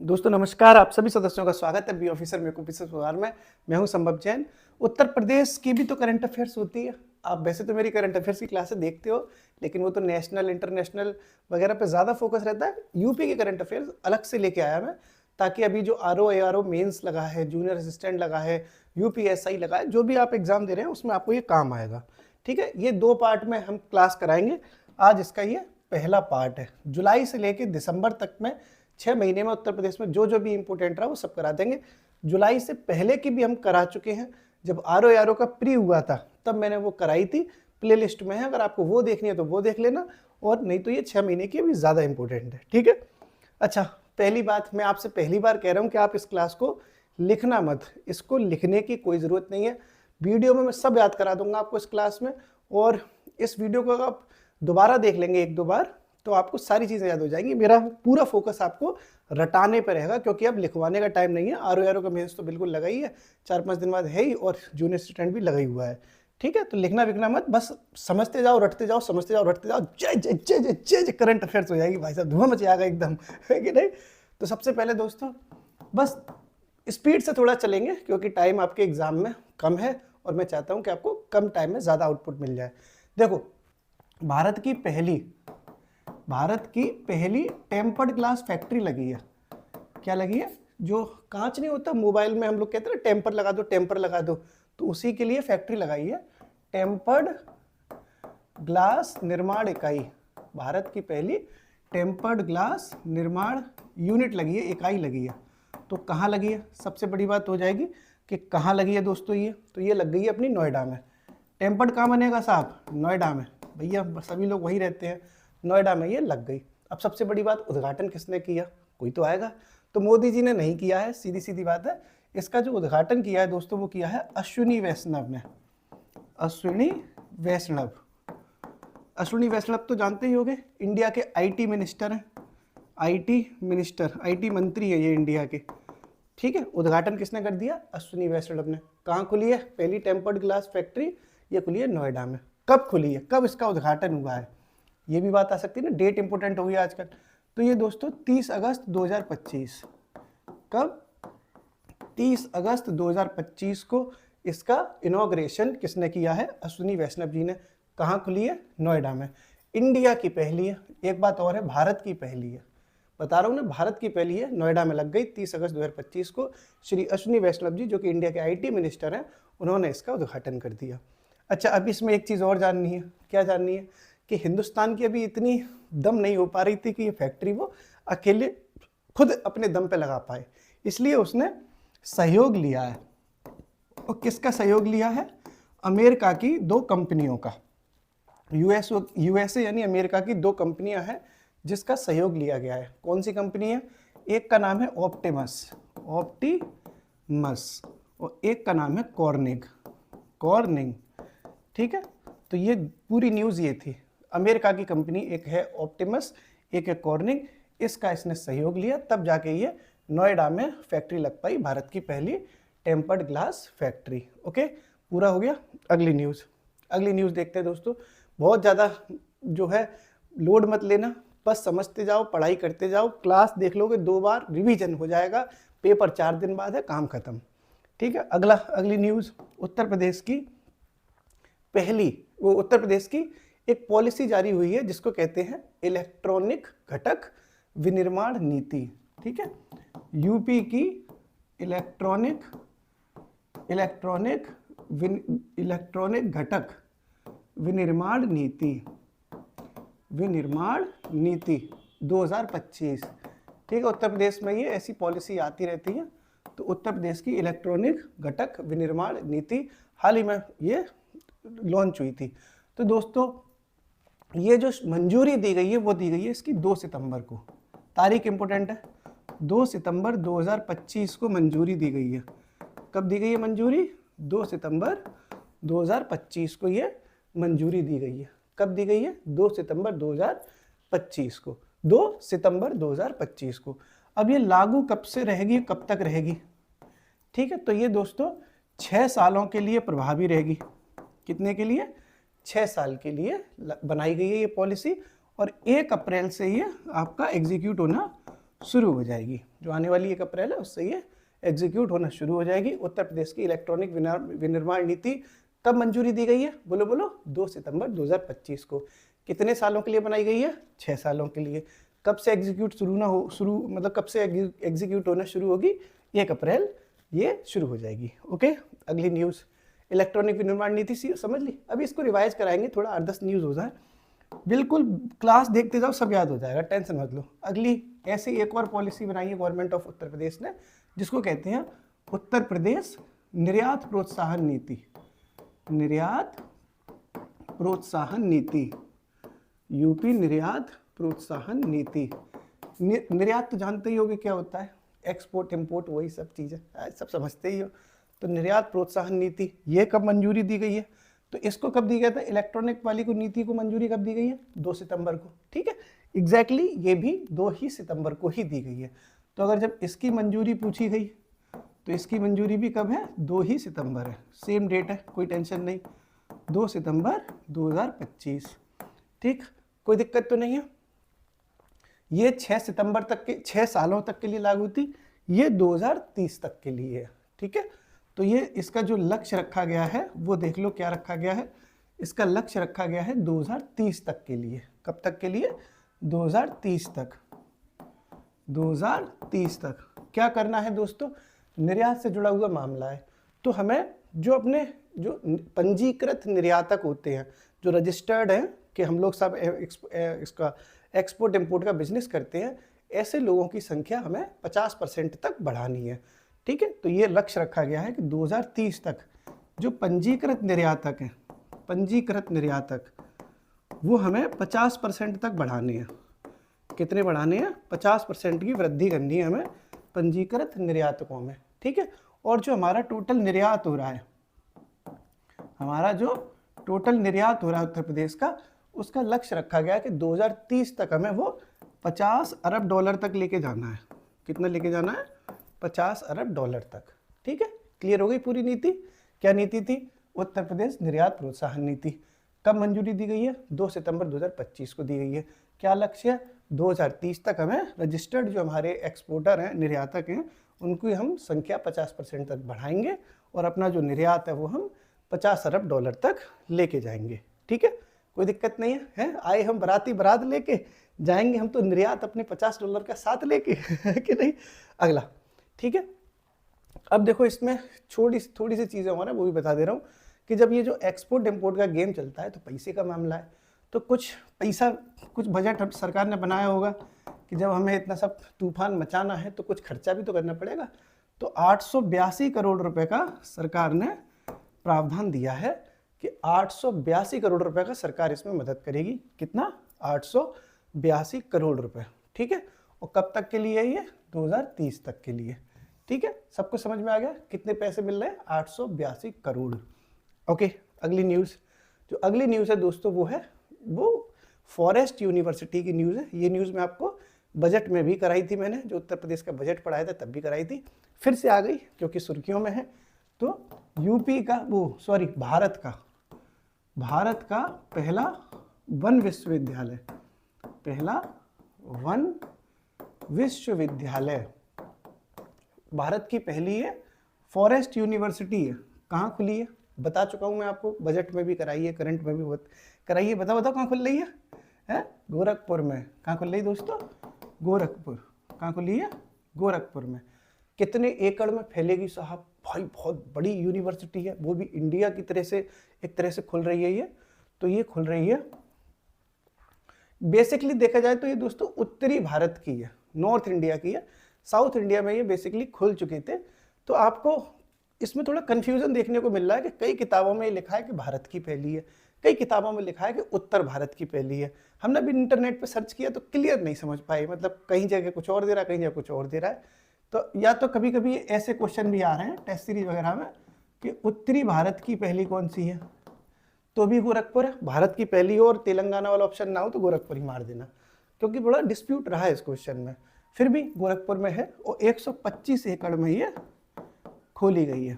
दोस्तों नमस्कार, आप सभी सदस्यों का स्वागत है बी ऑफिसर मेक ऑफिसर व्यवहार में। मैं हूं संभव जैन। उत्तर प्रदेश की भी तो करंट अफेयर्स होती है। आप वैसे तो मेरी करंट अफेयर्स की क्लासेस देखते हो, लेकिन वो तो नेशनल इंटरनेशनल वगैरह पे ज़्यादा फोकस रहता है। यूपी की करंट अफेयर्स अलग से लेके आया मैं, ताकि अभी जो आर ओ मेंस लगा है, जूनियर असिस्टेंट लगा है, यूपीएसआई लगा है, जो भी आप एग्जाम दे रहे हैं उसमें आपको ये काम आएगा। ठीक है, ये 2 पार्ट में हम क्लास कराएंगे। आज इसका ये पहला पार्ट है। जुलाई से लेके दिसंबर तक में 6 महीने में उत्तर प्रदेश में जो जो भी इंपोर्टेंट रहा वो सब करा देंगे। जुलाई से पहले की भी हम करा चुके हैं। जब आर ओ का प्री हुआ था तब मैंने वो कराई थी, प्लेलिस्ट में है, अगर आपको वो देखनी है तो वो देख लेना, और नहीं तो ये 6 महीने की अभी ज़्यादा इंपॉर्टेंट है। ठीक है, अच्छा, पहली बात, मैं आपसे पहली बार कह रहा हूँ कि आप इस क्लास को लिखना मत। इसको लिखने की कोई ज़रूरत नहीं है। वीडियो में मैं सब याद करा दूंगा आपको इस क्लास में, और इस वीडियो को अगर आप दोबारा देख लेंगे 1-2 बार तो आपको सारी चीज़ें याद हो जाएंगी। मेरा पूरा फोकस आपको रटाने पर रहेगा, क्योंकि अब लिखवाने का टाइम नहीं है। आर ओ का मेंस तो बिल्कुल लगा ही है, 4-5 दिन बाद है ही, और जूनियर असिस्टेंट भी लगा ही हुआ है। ठीक है, तो लिखना विखना मत, बस समझते जाओ, रटते जाओ, समझते जाओ, रटते जाओ। जय जय जय जय जय जय करंट अफेयर्स हो जाएगी भाई साहब, धुआं मच जाएगा एकदम, है कि नहीं। तो सबसे पहले दोस्तों बस स्पीड से थोड़ा चलेंगे, क्योंकि टाइम आपके एग्जाम में कम है और मैं चाहता हूं कि आपको कम टाइम में ज़्यादा आउटपुट मिल जाए। देखो, भारत की पहली टेम्पर्ड ग्लास फैक्ट्री लगी है। क्या लगी है? जो कांच नहीं होता मोबाइल में हम लोग कहते हैं ना, टेम्पर लगा दो, टेम्पर लगा दो, तो उसी के लिए फैक्ट्री लगाई है। टेम्पर्ड ग्लास निर्माण इकाई, भारत की पहली टेम्पर्ड ग्लास निर्माण यूनिट लगी है, इकाई लगी है। तो कहाँ लगी है? सबसे बड़ी बात हो जाएगी कि कहाँ लगी है दोस्तों। ये लग गई है अपनी नोएडा में। टेम्पर्ड कहाँ बनेगा साहब? नोएडा में। भैया सभी लोग वहीं रहते हैं, नोएडा में ये लग गई। अब सबसे बड़ी बात, उद्घाटन किसने किया? कोई तो आएगा। तो मोदी जी ने नहीं किया है, सीधी सीधी बात है। इसका जो उद्घाटन किया है दोस्तों, वो किया है अश्विनी वैष्णव ने। अश्विनी वैष्णव, अश्विनी वैष्णव तो जानते ही होंगे, इंडिया के आईटी मिनिस्टर हैं। आईटी मिनिस्टर, आईटी मंत्री है ये इंडिया के। ठीक है, उद्घाटन किसने कर दिया? अश्विनी वैष्णव ने। कहाँ खुली है पहली टेम्पर्ड ग्लास फैक्ट्री? ये खुली है नोएडा में। कब खुली है, कब इसका उद्घाटन हुआ है, ये भी बात आ सकती है ना, डेट इंपोर्टेंट हो गई आजकल। तो ये दोस्तों 30 अगस्त 2025। कब? 30 अगस्त 2025 को इसका इनॉग्रेशन किसने किया है? अश्विनी वैष्णव जी ने। कहाँ खुली है? नोएडा में। इंडिया की पहली है। एक बात और है, भारत की पहली है। बता रहा हूँ ना, भारत की पहली है, नोएडा में लग गई 30 अगस्त 2025 को। श्री अश्विनी वैष्णव जी, जो कि इंडिया के आईटी मिनिस्टर हैं, उन्होंने इसका उद्घाटन कर दिया। अच्छा, अब इसमें एक चीज़ और जाननी है। क्या जाननी है? कि हिंदुस्तान की अभी इतनी दम नहीं हो पा रही थी कि ये फैक्ट्री वो अकेले खुद अपने दम पे लगा पाए, इसलिए उसने सहयोग लिया है। और किसका सहयोग लिया है? अमेरिका की 2 कंपनियों का। यूएसए यानी अमेरिका की 2 कंपनियां हैं जिसका सहयोग लिया गया है। कौन सी कंपनी है? एक का नाम है ऑप्टिमस, और एक का नाम है कॉर्निंग। ठीक है, तो ये पूरी न्यूज़ ये थी। अमेरिका की कंपनी एक है ऑप्टिमस, एक है कॉर्निंग। इसका इसने सहयोग लिया, तब जाके ये नोएडा में फैक्ट्री लग पाई, भारत की पहली टेम्पर्ड ग्लास फैक्ट्री। ओके, पूरा हो गया। अगली न्यूज़ देखते हैं दोस्तों। बहुत ज़्यादा जो है लोड मत लेना, बस समझते जाओ, पढ़ाई करते जाओ। क्लास देख लोगे 2 बार, रिवीजन हो जाएगा। पेपर 4 दिन बाद है, काम खत्म। ठीक है, अगली न्यूज़। उत्तर प्रदेश की एक पॉलिसी जारी हुई है जिसको कहते हैं इलेक्ट्रॉनिक घटक विनिर्माण नीति। ठीक है, यूपी की इलेक्ट्रॉनिक घटक विनिर्माण नीति 2025। ठीक है, उत्तर प्रदेश में ये ऐसी पॉलिसी आती रहती है। तो उत्तर प्रदेश की इलेक्ट्रॉनिक घटक विनिर्माण नीति हाल ही में ये लॉन्च हुई थी। तो दोस्तों ये जो मंजूरी दी गई है वो दी गई है इसकी 2 सितंबर को। तारीख इंपोर्टेंट है, 2 सितंबर 2025 को मंजूरी दी गई है। कब दी गई है मंजूरी? 2 सितंबर 2025 को ये मंजूरी दी गई है। कब दी गई है? 2 सितंबर 2025 को। 2 सितंबर 2025 को। अब ये लागू कब से रहेगी, कब तक रहेगी? ठीक है, तो ये दोस्तों 6 सालों के लिए प्रभावी रहेगी। कितने के लिए? 6 साल के लिए बनाई गई है ये पॉलिसी, और 1 अप्रैल से ये आपका एग्जीक्यूट होना शुरू हो जाएगी। जो आने वाली 1 अप्रैल है उससे ये एग्जीक्यूट होना शुरू हो जाएगी। उत्तर प्रदेश की इलेक्ट्रॉनिक विनिर्माण नीति कब मंजूरी दी गई है? बोलो बोलो। 2 सितंबर 2025 को। कितने सालों के लिए बनाई गई है? 6 सालों के लिए। कब से एग्जीक्यूट मतलब कब से एग्जीक्यूट होना शुरू होगी? 1 अप्रैल ये शुरू हो जाएगी। ओके, अगली न्यूज़, इलेक्ट्रॉनिक विनिर्माण नीति समझ ली। अभी इसको रिवाइज कराएंगे, थोड़ा 8-10 न्यूज़ हो जाए, बिल्कुल क्लास देखते जाओ, सब याद हो जाएगा, टेंशन मत लो। अगली ऐसी एक और पॉलिसी बनाई है गवर्नमेंट ऑफ उत्तर प्रदेश ने, जिसको कहते हैं उत्तर प्रदेश निर्यात प्रोत्साहन नीति। निर्यात प्रोत्साहन नीति, यूपी निर्यात प्रोत्साहन नीति। निर्यात तो जानते ही होगे क्या होता है, एक्सपोर्ट इम्पोर्ट, वही सब चीज़ें सब समझते ही हो। तो निर्यात प्रोत्साहन नीति ये कब मंजूरी दी गई है? तो इसको कब दी गया था? इलेक्ट्रॉनिक वाली को नीति को मंजूरी कब दी गई है? 2 सितंबर को। ठीक है, एग्जैक्टली ये भी 2 ही सितंबर को ही दी गई है। तो अगर जब इसकी मंजूरी पूछी गई तो इसकी मंजूरी भी कब है? 2 ही सितंबर है, सेम डेट है, कोई टेंशन नहीं, 2 सितंबर 2025। ठीक, कोई दिक्कत तो नहीं है। ये 6 सितंबर तक के, 6 सालों तक के लिए लागू थी, ये 2030 तक के लिए है। ठीक है, तो ये इसका जो लक्ष्य रखा गया है वो देख लो क्या रखा गया है। इसका लक्ष्य रखा गया है 2030 तक के लिए। कब तक के लिए? 2030 तक। 2030 तक क्या करना है दोस्तों? निर्यात से जुड़ा हुआ मामला है, तो हमें जो अपने जो पंजीकृत निर्यातक होते हैं, जो रजिस्टर्ड हैं कि हम लोग सब इसका एक्सपोर्ट इम्पोर्ट का बिजनेस करते हैं, ऐसे लोगों की संख्या हमें 50% तक बढ़ानी है। ठीक है, तो ये लक्ष्य रखा गया है कि 2030 तक जो पंजीकृत निर्यातक हैं, पंजीकृत निर्यातक, वो हमें 50% तक बढ़ाने हैं। कितने बढ़ाने हैं? 50% की वृद्धि करनी है हमें पंजीकृत निर्यातकों में। ठीक है, और जो हमारा टोटल निर्यात हो रहा है, हमारा जो टोटल निर्यात हो रहा है उत्तर प्रदेश का, उसका लक्ष्य रखा गया है कि 2030 तक हमें वो 50 अरब डॉलर तक लेके जाना है। कितना लेके जाना है? 50 अरब डॉलर तक। ठीक है, क्लियर हो गई पूरी नीति। क्या नीति थी? उत्तर प्रदेश निर्यात प्रोत्साहन नीति। कब मंजूरी दी गई है? 2 सितंबर 2025 को दी गई है। क्या लक्ष्य है? 2030 तक हमें रजिस्टर्ड जो हमारे एक्सपोर्टर हैं, निर्यातक हैं, उनकी हम संख्या 50% तक बढ़ाएंगे और अपना जो निर्यात है वो हम 50 अरब डॉलर तक लेके जाएंगे। ठीक है, कोई दिक्कत नहीं है, आए हम बारात लेके जाएंगे हम तो निर्यात अपने 50 डॉलर का साथ लेके कि नहीं। अगला, ठीक है, अब देखो इसमें थोड़ी सी चीज़ें हो रहा है, वो भी बता दे रहा हूँ कि जब ये जो एक्सपोर्ट इम्पोर्ट का गेम चलता है तो पैसे का मामला है, तो कुछ पैसा, कुछ बजट सरकार ने बनाया होगा कि जब हमें इतना सब तूफान मचाना है तो कुछ खर्चा भी तो करना पड़ेगा। तो 882 करोड़ रुपए का सरकार ने प्रावधान दिया है कि 882 करोड़ रुपए का सरकार इसमें मदद करेगी। कितना? 882 करोड़ रुपए। ठीक है, और कब तक के लिए है ये? 2030 तक के लिए। ठीक है, सबको समझ में आ गया कितने पैसे मिल रहे हैं? 882 करोड़। ओके, अगली न्यूज़, जो अगली न्यूज़ है दोस्तों वो फॉरेस्ट यूनिवर्सिटी की न्यूज़ है। ये न्यूज़ मैं आपको बजट में भी कराई थी, मैंने जो उत्तर प्रदेश का बजट पढ़ाया था तब भी कराई थी, फिर से आ गई क्योंकि सुर्खियों में है। तो यूपी का भारत का पहला वन विश्वविद्यालय, भारत की पहली है फॉरेस्ट यूनिवर्सिटी है। कहाँ खुली है? बता चुका हूँ मैं आपको, बजट में भी कराई है, करंट में भी कराई है। बताओ कहाँ खुल रही है? गोरखपुर में। कहाँ खुल रही है दोस्तों? गोरखपुर। कहाँ खुली है? गोरखपुर में। कितने एकड़ में फैलेगी साहब? भाई बहुत बड़ी यूनिवर्सिटी है, वो भी इंडिया की तरह से एक तरह से खुल रही है ये। तो ये खुल रही है, बेसिकली देखा जाए तो ये दोस्तों उत्तरी भारत की है, नॉर्थ इंडिया की है। साउथ इंडिया में ये बेसिकली खुल चुके थे। तो आपको इसमें थोड़ा कंफ्यूजन देखने को मिल रहा है कि कई किताबों में लिखा है कि भारत की पहली है, कई किताबों में लिखा है कि उत्तर भारत की पहली है। हमने भी इंटरनेट पे सर्च किया तो क्लियर नहीं समझ पाए, मतलब कहीं जगह कुछ और दे रहा है, कहीं जगह कुछ और दे रहा है। तो या तो कभी कभी ऐसे क्वेश्चन भी आ रहे हैं टेस्ट सीरीज वगैरह में कि उत्तरी भारत की पहली कौन सी है, तो भी गोरखपुर है। भारत की पहली हो और तेलंगाना वाला ऑप्शन ना हो तो गोरखपुर ही मार देना, क्योंकि बड़ा डिस्प्यूट रहा है इस क्वेश्चन में। फिर भी गोरखपुर में है और 125 एकड़ में ये खोली गई है।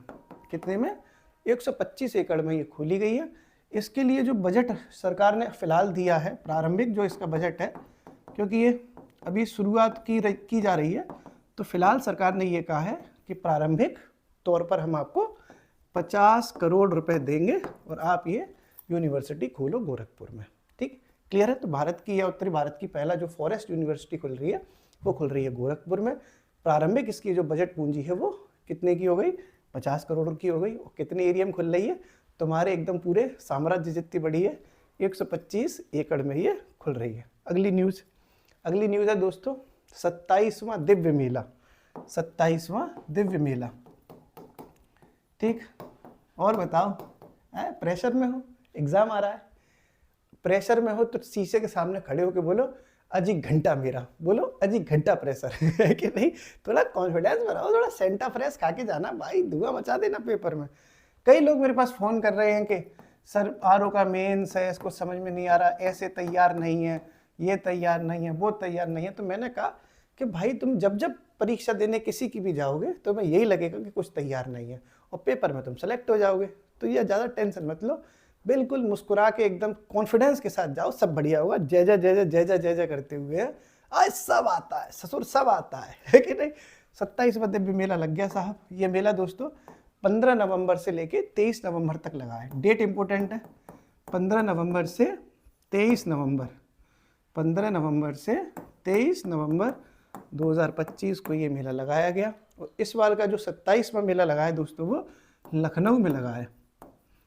कितने में? 125 एकड़ में ये खोली गई है। इसके लिए जो बजट सरकार ने फिलहाल दिया है, प्रारंभिक जो इसका बजट है, क्योंकि ये अभी शुरुआत की जा रही है। तो फिलहाल सरकार ने ये कहा है कि प्रारंभिक तौर पर हम आपको 50 करोड़ रुपए देंगे और आप ये यूनिवर्सिटी खोलो गोरखपुर में। ठीक, क्लियर है। तो भारत की या उत्तरी भारत की पहला जो फॉरेस्ट यूनिवर्सिटी खुल रही है वो खुल रही है गोरखपुर में। प्रारंभिक इसकी जो बजट पूंजी है वो कितने की हो गई, 50 करोड़ की हो गई। और कितने एरिया में खुल रही है, तुम्हारे एकदम पूरे साम्राज्य जितनी बड़ी है, 125 एकड़ में ये खुल रही है। अगली न्यूज़ है दोस्तों 27वां दिव्य मेला। 27वां दिव्य मेला। ठीक, और बताओ, प्रेशर में हो, एग्जाम आ रहा है, प्रेशर में हो तो शीशे के सामने खड़े होकर बोलो अजी घंटा मेरा, बोलो अजी घंटा प्रेशर है कि नहीं। थोड़ा कॉन्फिडेंस बनाओ, थोड़ा सेंटा फ्रेश खा के जाना भाई, धुआं मचा देना पेपर में। कई लोग मेरे पास फ़ोन कर रहे हैं कि सर आरओ का मेंस है, इसको समझ में नहीं आ रहा, ऐसे तैयार नहीं है, ये तैयार नहीं है, वो तैयार नहीं है। तो मैंने कहा कि भाई तुम जब जब परीक्षा देने किसी की भी जाओगे तो मैं यही लगेगा कि कुछ तैयार नहीं है, और पेपर में तुम सेलेक्ट हो जाओगे। तो ये ज़्यादा टेंशन मत लो, बिल्कुल मुस्कुरा के एकदम कॉन्फिडेंस के साथ जाओ, सब बढ़िया होगा। जय जय जय जय जय जय जय जय करते हुए आज सब आता है, ससुर सब आता है कि नहीं। 27वां दिव्य मेला लग गया साहब। ये मेला दोस्तों 15 नवंबर से लेके 23 नवंबर तक लगा है। डेट इंपॉर्टेंट है, 15 नवंबर से 23 नवंबर, 15 नवंबर से 23 नवंबर 2025 को ये मेला लगाया गया। और इस बार का जो 27वां मेला लगा है दोस्तों वो लखनऊ में लगा है।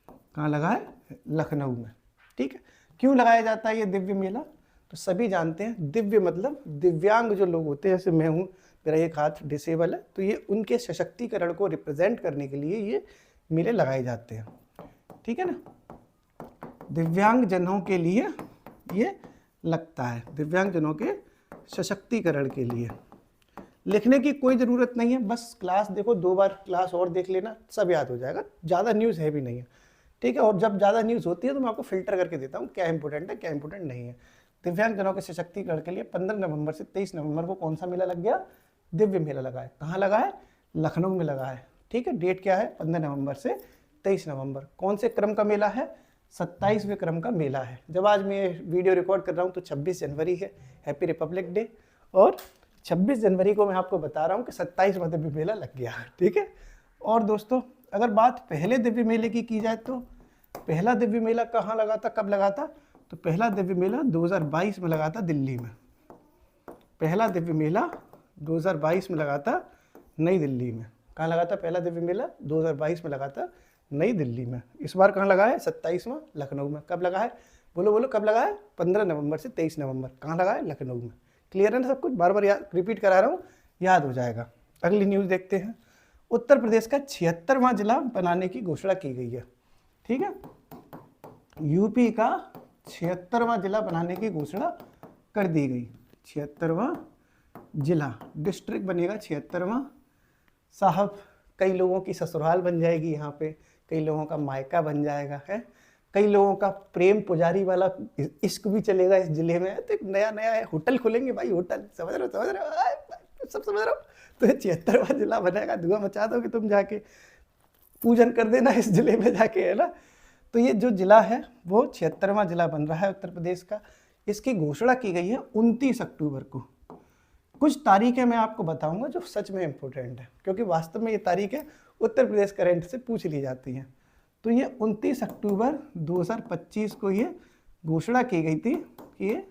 कहाँ लगा है, लखनऊ में। ठीक है, क्यों लगाया जाता है ये दिव्य मेला, तो सभी जानते हैं दिव्य मतलब दिव्यांग जो लोग होते हैं, जैसे मैं हूँ, मेरा एक हाथ डिसेबल है, तो ये उनके सशक्तिकरण को रिप्रेजेंट करने के लिए ये मेले लगाए जाते हैं। ठीक है ना, दिव्यांग जनों के लिए ये लगता है, दिव्यांग जनों के सशक्तिकरण के लिए। लिखने की कोई ज़रूरत नहीं है, बस क्लास देखो, 2 बार क्लास और देख लेना, सब याद हो जाएगा। ज़्यादा न्यूज़ है भी नहीं है। ठीक है, और जब ज़्यादा न्यूज़ होती है तो मैं आपको फिल्टर करके देता हूँ क्या इंपॉर्टेंट है क्या इंपॉर्टेंट नहीं है। दिव्यांग जनों के सशक्तिकरण के लिए 15 नवंबर से 23 नवंबर को कौन सा मेला लग गया, दिव्य मेला लगा है। कहाँ लगा है, लखनऊ में लगा है। ठीक है, डेट क्या है, 15 नवंबर से 23 नवंबर। कौन से क्रम का मेला है, 27वें क्रम का मेला है। जब आज मैं वीडियो रिकॉर्ड कर रहा हूँ तो 26 जनवरी है, हैप्पी रिपब्लिक डे। और 26 जनवरी को मैं आपको बता रहा हूँ कि 27वां दिव्य मेला लग गया। ठीक है, और दोस्तों अगर बात पहले दिव्य मेले की जाए तो पहला दिव्य मेला कहाँ लगा था, कब लगा था, तो पहला दिव्य मेला 2022 में लगा था दिल्ली में। पहला दिव्य मेला 2022 में लगा था नई दिल्ली में। कहाँ लगा था पहला दिव्य मेला, 2022 में लगा था नई दिल्ली में। इस बार कहाँ लगा है, 27वां लखनऊ में। कब लगा है, बोलो बोलो कब लगा है, 15 नवंबर से 23 नवंबर। कहाँ लगा है, लखनऊ में। क्लियर है ना सब कुछ, बार बार रिपीट करा रहा हूँ, याद हो जाएगा। अगली न्यूज़ देखते हैं। उत्तर प्रदेश का 76वां जिला बनाने की घोषणा की गई है। ठीक है, यूपी का 76वां जिला बनाने की घोषणा कर दी गई। 76वां जिला, डिस्ट्रिक्ट बनेगा 76वां। साहब कई लोगों की ससुराल बन जाएगी यहाँ पे, कई लोगों का मायका बन जाएगा है, कई लोगों का प्रेम पुजारी वाला इश्क भी चलेगा इस जिले में। तो एक नया नया होटल खुलेंगे भाई, होटल, समझ रहे हो, सब समझ रहे हो। तो 76वां जिला बनेगा, धुआं मचा दोगे तुम, जाके पूजन कर देना इस जिले में जाके, है ना। तो ये जो जिला है वो 76वां जिला बन रहा है उत्तर प्रदेश का। इसकी घोषणा की गई है 29 अक्टूबर को। कुछ तारीखें मैं आपको बताऊंगा जो सच में इम्पोर्टेंट है, क्योंकि वास्तव में ये तारीखें उत्तर प्रदेश करंट से पूछ ली जाती हैं। तो ये 29 अक्टूबर 2025 को ये घोषणा की गई थी कि ये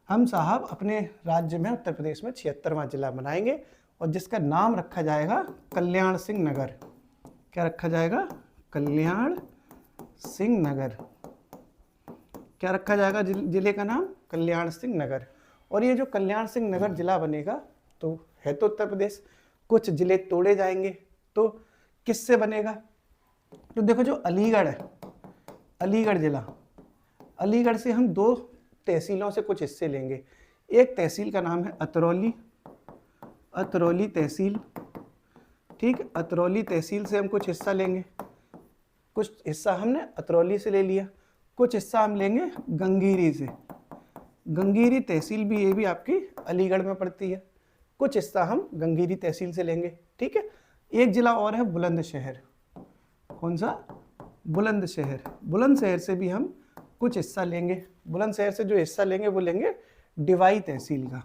हम साहब अपने राज्य में उत्तर प्रदेश में 76वां जिला बनाएंगे, और जिसका नाम रखा जाएगा कल्याण सिंह नगर। क्या रखा जाएगा, कल्याण सिंह नगर। क्या रखा जाएगा जिले का नाम, कल्याण सिंह नगर। और ये जो कल्याण सिंह नगर जिला बनेगा तो है तो उत्तर प्रदेश, कुछ जिले तोड़े जाएंगे। तो किससे बनेगा, तो देखो जो अलीगढ़ है, अलीगढ़ जिला, अलीगढ़ से हम 2 तहसीलों से कुछ हिस्से लेंगे। एक तहसील का नाम है अतरौली, अतरौली तहसील। ठीक, अतरौली तहसील से हम कुछ हिस्सा लेंगे, कुछ हिस्सा हमने अतरौली से ले लिया, कुछ हिस्सा हम लेंगे गंगीरी से। गंगीरी तहसील भी, ये भी आपकी अलीगढ़ में पड़ती है। कुछ हिस्सा हम गंगीरी तहसील से लेंगे। ठीक है, एक जिला और है बुलंदशहर। कौन सा, बुलंदशहर। बुलंदशहर से भी हम कुछ हिस्सा लेंगे। बुलंदशहर से जो हिस्सा लेंगे वो लेंगे डिवाई तहसील का,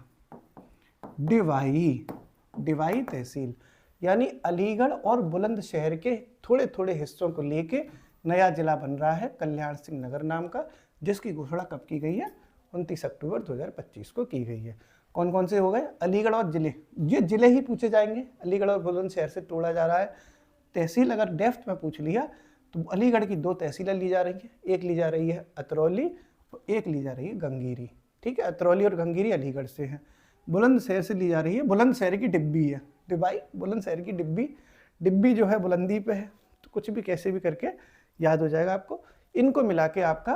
डिवाई तहसील, यानी अलीगढ़ और बुलंदशहर के थोड़े थोड़े हिस्सों को लेके नया जिला बन रहा है कल्याण सिंह नगर नाम का, जिसकी घोषणा कब की गई है? 29 अक्टूबर 2025 को की गई है। कौन कौन से हो गए? अलीगढ़ और जिले, ये जिले ही पूछे जाएंगे, अलीगढ़ और बुलंदशहर से तोड़ा जा रहा है। तहसील अगर डेफ्थ में पूछ लिया तो अलीगढ़ की 2 तहसीलें ली जा रही है, एक ली जा रही है अतरौली और एक ली जा रही है गंगीरी। ठीक है, अतरौली और गंगीरी अलीगढ़ से है। बुलंदशहर से ली जा रही है, बुलंदशहर की डिब्बी है, डिबाई बुलंदशहर की डिब्बी, डिब्बी जो है बुलंदी पे है, तो कुछ भी कैसे भी करके याद हो जाएगा आपको। इनको मिला के आपका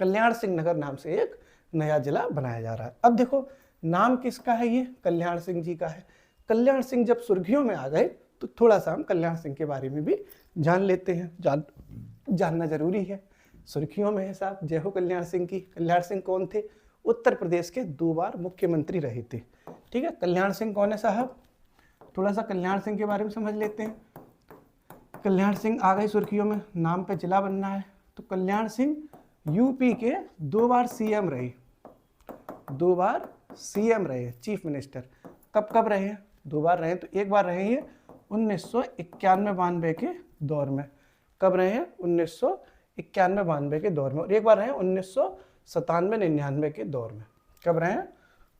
कल्याण सिंह नगर नाम से एक नया जिला बनाया जा रहा है। अब देखो नाम किसका है? ये कल्याण सिंह जी का है। कल्याण सिंह जब सुर्खियों में आ गए तो थोड़ा सा हम कल्याण सिंह के बारे में भी जान लेते हैं, जानना जरूरी है। सुर्खियों में है साहब, जय हो कल्याण सिंह की। कल्याण सिंह कौन थे? उत्तर प्रदेश के 2 बार मुख्यमंत्री रहे थे। ठीक है, कल्याण सिंह कौन है साहब? थोड़ा सा कल्याण सिंह के बारे में समझ लेते हैं। कल्याण सिंह आ गए सुर्खियों में, नाम पे जिला बनना है। तो कल्याण सिंह यूपी के 2 बार सीएम रहे, 2 बार सीएम रहे, चीफ मिनिस्टर। कब कब रहे हैं? 2 बार रहे। तो एक बार रहे हैं 1991-92 के दौर में। कब रहे हैं? 1991-92 के दौर में। और एक बार रहे हैं 1997-99 के दौर में। कब रहे हैं?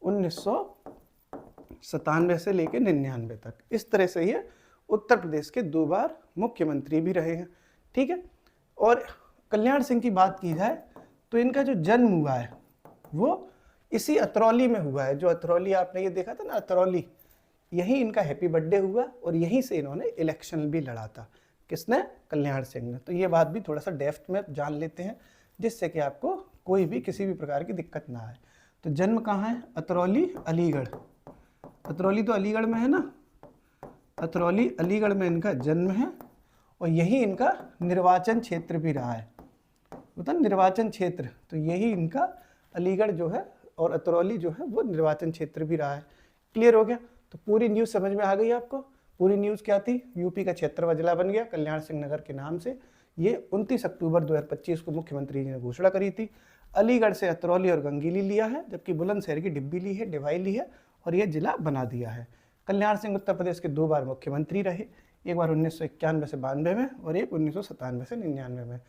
1997 से लेकर 99 तक। इस तरह से ये उत्तर प्रदेश के 2 बार मुख्यमंत्री भी रहे हैं। ठीक है, और कल्याण सिंह की बात की जाए तो इनका जो जन्म हुआ है वो इसी अतरौली में हुआ है। जो अतरौली आपने ये देखा था ना, अतरौली, यहीं इनका हैप्पी बर्थडे हुआ और यहीं से इन्होंने इलेक्शन भी लड़ा था। किसने? कल्याण सिंह ने। तो ये बात भी थोड़ा सा डेप्थ में जान लेते हैं, जिससे कि आपको कोई भी किसी भी प्रकार की दिक्कत ना आए। तो जन्म कहाँ है? अतरौली, अलीगढ़। अतरौली तो अलीगढ़ में है ना, अतरौली अलीगढ़ में इनका जन्म है और यही इनका निर्वाचन क्षेत्र भी रहा है। मतलब निर्वाचन क्षेत्र, तो यही इनका अलीगढ़ जो है और अतरौली जो है वो निर्वाचन क्षेत्र भी रहा है। क्लियर हो गया? तो पूरी न्यूज़ समझ में आ गई आपको। पूरी न्यूज़ क्या थी? यूपी का क्षेत्रवा जिला बन गया कल्याण सिंह नगर के नाम से। ये 29 अक्टूबर 2025 को मुख्यमंत्री जी ने घोषणा करी थी। अलीगढ़ से अतरौली और गंगीली लिया है, जबकि बुलंदशहर की डिब्बी ली है, डिवाई ली है और ये जिला बना दिया है। कल्याण सिंह उत्तर प्रदेश के 2 बार मुख्यमंत्री रहे, एक बार 1991 से 92 में और एक 1997 से 99 में।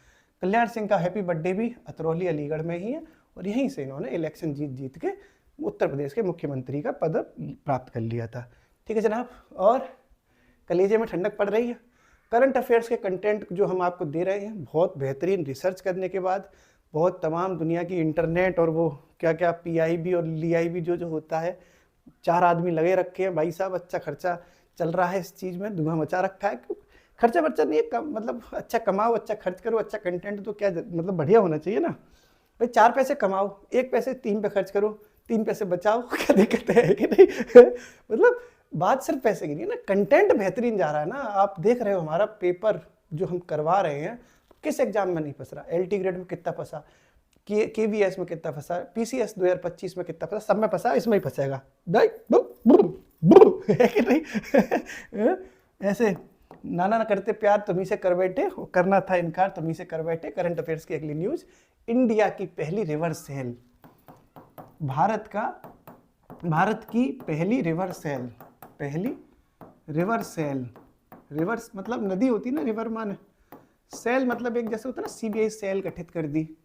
कल्याण सिंह का हैप्पी बर्थडे भी अतरौली अलीगढ़ में ही है और यहीं से इन्होंने इलेक्शन जीत के उत्तर प्रदेश के मुख्यमंत्री का पद प्राप्त कर लिया था। ठीक है जनाब, और कलेजे में ठंडक पड़ रही है। करंट अफेयर्स के कंटेंट जो हम आपको दे रहे हैं, बहुत बेहतरीन रिसर्च करने के बाद, बहुत तमाम दुनिया की इंटरनेट और वो क्या क्या PIB और LIB जो होता है, 4 आदमी लगे रखे हैं भाई साहब, अच्छा खर्चा चल रहा है इस चीज़ में, धुआं मचा रखा है। खर्चा वर्चा नहीं है, मतलब अच्छा कमाओ, अच्छा खर्च करो, अच्छा कंटेंट तो क्या मतलब बढ़िया होना चाहिए ना भाई। 4 पैसे कमाओ, 1 पैसे 3 पे खर्च करो, 3 पैसे बचाओ, क्या दिक्कत है कि नहीं? मतलब बात सिर्फ पैसे की नहीं है ना, कंटेंट बेहतरीन जा रहा है ना। आप देख रहे हो हमारा पेपर जो हम करवा रहे हैं, किस एग्जाम में नहीं फंस रहा। LT ग्रेड में कितना फंसा, KVS में कितना फंसा, PCS 2025 में कितना फंसा, सब में फंसा, इसमें ही फंसेगा है कि नहीं? ऐसे नाना करते प्यार तुम्ही से कर बैठे, करना था इनकार तुम्ही से कर बैठे। करंट अफेयर्स की अगली न्यूज, इंडिया की पहली रिवर सेल, भारत की पहली रिवर सेल, पहली रिवर सेल। रिवर्स मतलब नदी होती ना, रिवर माने, सेल मतलब एक जैसे होता है ना, CBI सेल गठित कर दी,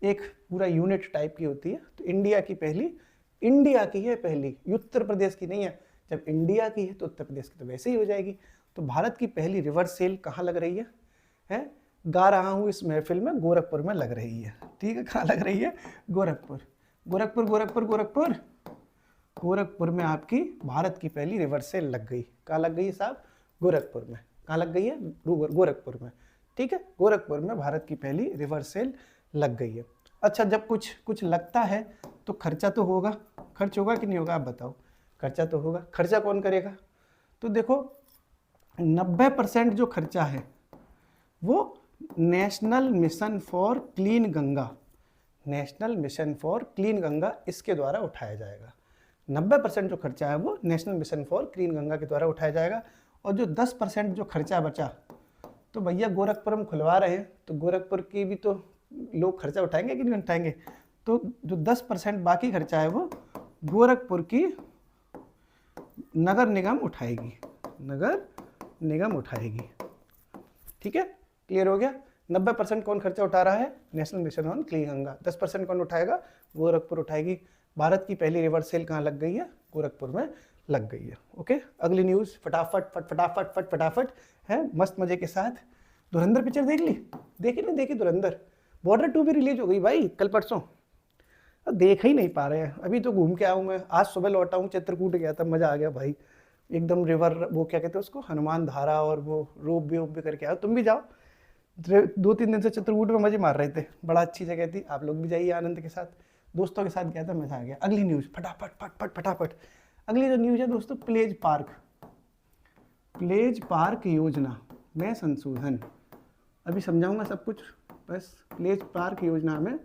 एक पूरा यूनिट टाइप की होती है। तो इंडिया की है पहली, उत्तर प्रदेश की नहीं है। जब इंडिया की है तो उत्तर प्रदेश की तो वैसे ही हो जाएगी। तो भारत की पहली रिवर सेल कहाँ लग रही है? गा रहा हूँ इस महफिल में, गोरखपुर में लग रही है। ठीक है, कहाँ लग रही है? गोरखपुर। गोरखपुर में आपकी भारत की पहली रिवर सेल लग गई। कहाँ लग गई है साहब? गोरखपुर में। कहाँ लग गई है? गोरखपुर में। ठीक है, गोरखपुर में भारत की पहली रिवर सेल लग गई है। अच्छा, जब कुछ लगता है तो खर्चा तो होगा, खर्च होगा कि नहीं होगा? आप बताओ। खर्चा तो होगा। खर्चा कौन करेगा? तो देखो 90% जो खर्चा है वो national mission for clean Ganga, national mission for clean Ganga इसके द्वारा उठाया जाएगा। 90% जो खर्चा है वो national mission for clean Ganga के द्वारा उठाया जाएगा। और जो 10% जो खर्चा बचा, तो भैया गोरखपुर हम खुलवा रहे हैं तो गोरखपुर की भी तो लोग खर्चा उठाएंगे कि नहीं उठाएंगे? तो जो 10% बाकी खर्चा है वो गोरखपुर की नगर निगम उठाएगी, नगर निगम उठाएगी। ठीक है, क्लियर हो गया। 90% कौन खर्चा उठा रहा है? National mission on clean Ganga. 10% कौन उठाएगा? गोरखपुर उठाएगी। भारत की पहली रिवर सेल कहाँ लग गई है? गोरखपुर में लग गई है। ओके, अगली न्यूज़ फटाफट फट फटाफट फट फटाफट है, मस्त मजे के साथ। धुरंधर पिक्चर देख ली? देखी नहीं देखी धुरंधर? बॉर्डर 2 भी रिलीज हो गई भाई कल परसों, देख ही नहीं पा रहे हैं। अभी तो घूम के आया हूँ मैं, आज सुबह लौटा हूँ, चित्रकूट गया था, मज़ा आ गया भाई एकदम। रिवर वो क्या कहते हैं उसको, हनुमान धारा, और वो रोप भी करके आओ। तुम भी जाओ, 2-3 दिन से चित्रकूट में मजे मार रहे थे, बड़ा अच्छी जगह थी। आप लोग भी जाइए आनंद के साथ, दोस्तों के साथ गया था, मज़ा आ गया। अगली न्यूज़ फटाफट फट फट फटाफट। अगली जो न्यूज़ है दोस्तों, प्लेज पार्क योजना में संशोधन। अभी समझाऊंगा सब कुछ, बस प्लेज पार्क योजना में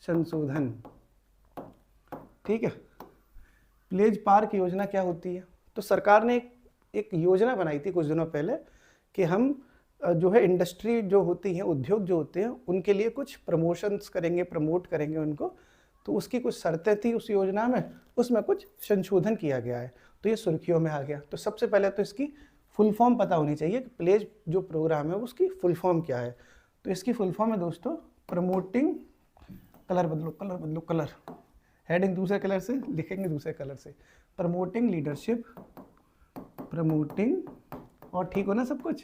संशोधन। ठीक है, प्लेज पार्क योजना क्या होती है? तो सरकार ने एक योजना बनाई थी कुछ दिनों पहले कि हम जो है इंडस्ट्री जो होती है, उद्योग जो होते हैं, उनके लिए कुछ प्रमोशंस करेंगे, प्रमोट करेंगे उनको। तो उसकी कुछ शर्तें थी उस योजना में, उसमें कुछ संशोधन किया गया है, तो ये सुर्खियों में आ गया। तो सबसे पहले तो इसकी फुल फॉर्म पता होनी चाहिए कि प्लेज जो प्रोग्राम है उसकी फुल फॉर्म क्या है। तो इसकी फुल फॉर्म है दोस्तों, प्रमोटिंग, कलर बदलो कलर, हेडिंग दूसरे कलर से लिखेंगे, दूसरे कलर से, प्रमोटिंग लीडरशिप, प्रमोटिंग, और ठीक हो ना सब कुछ,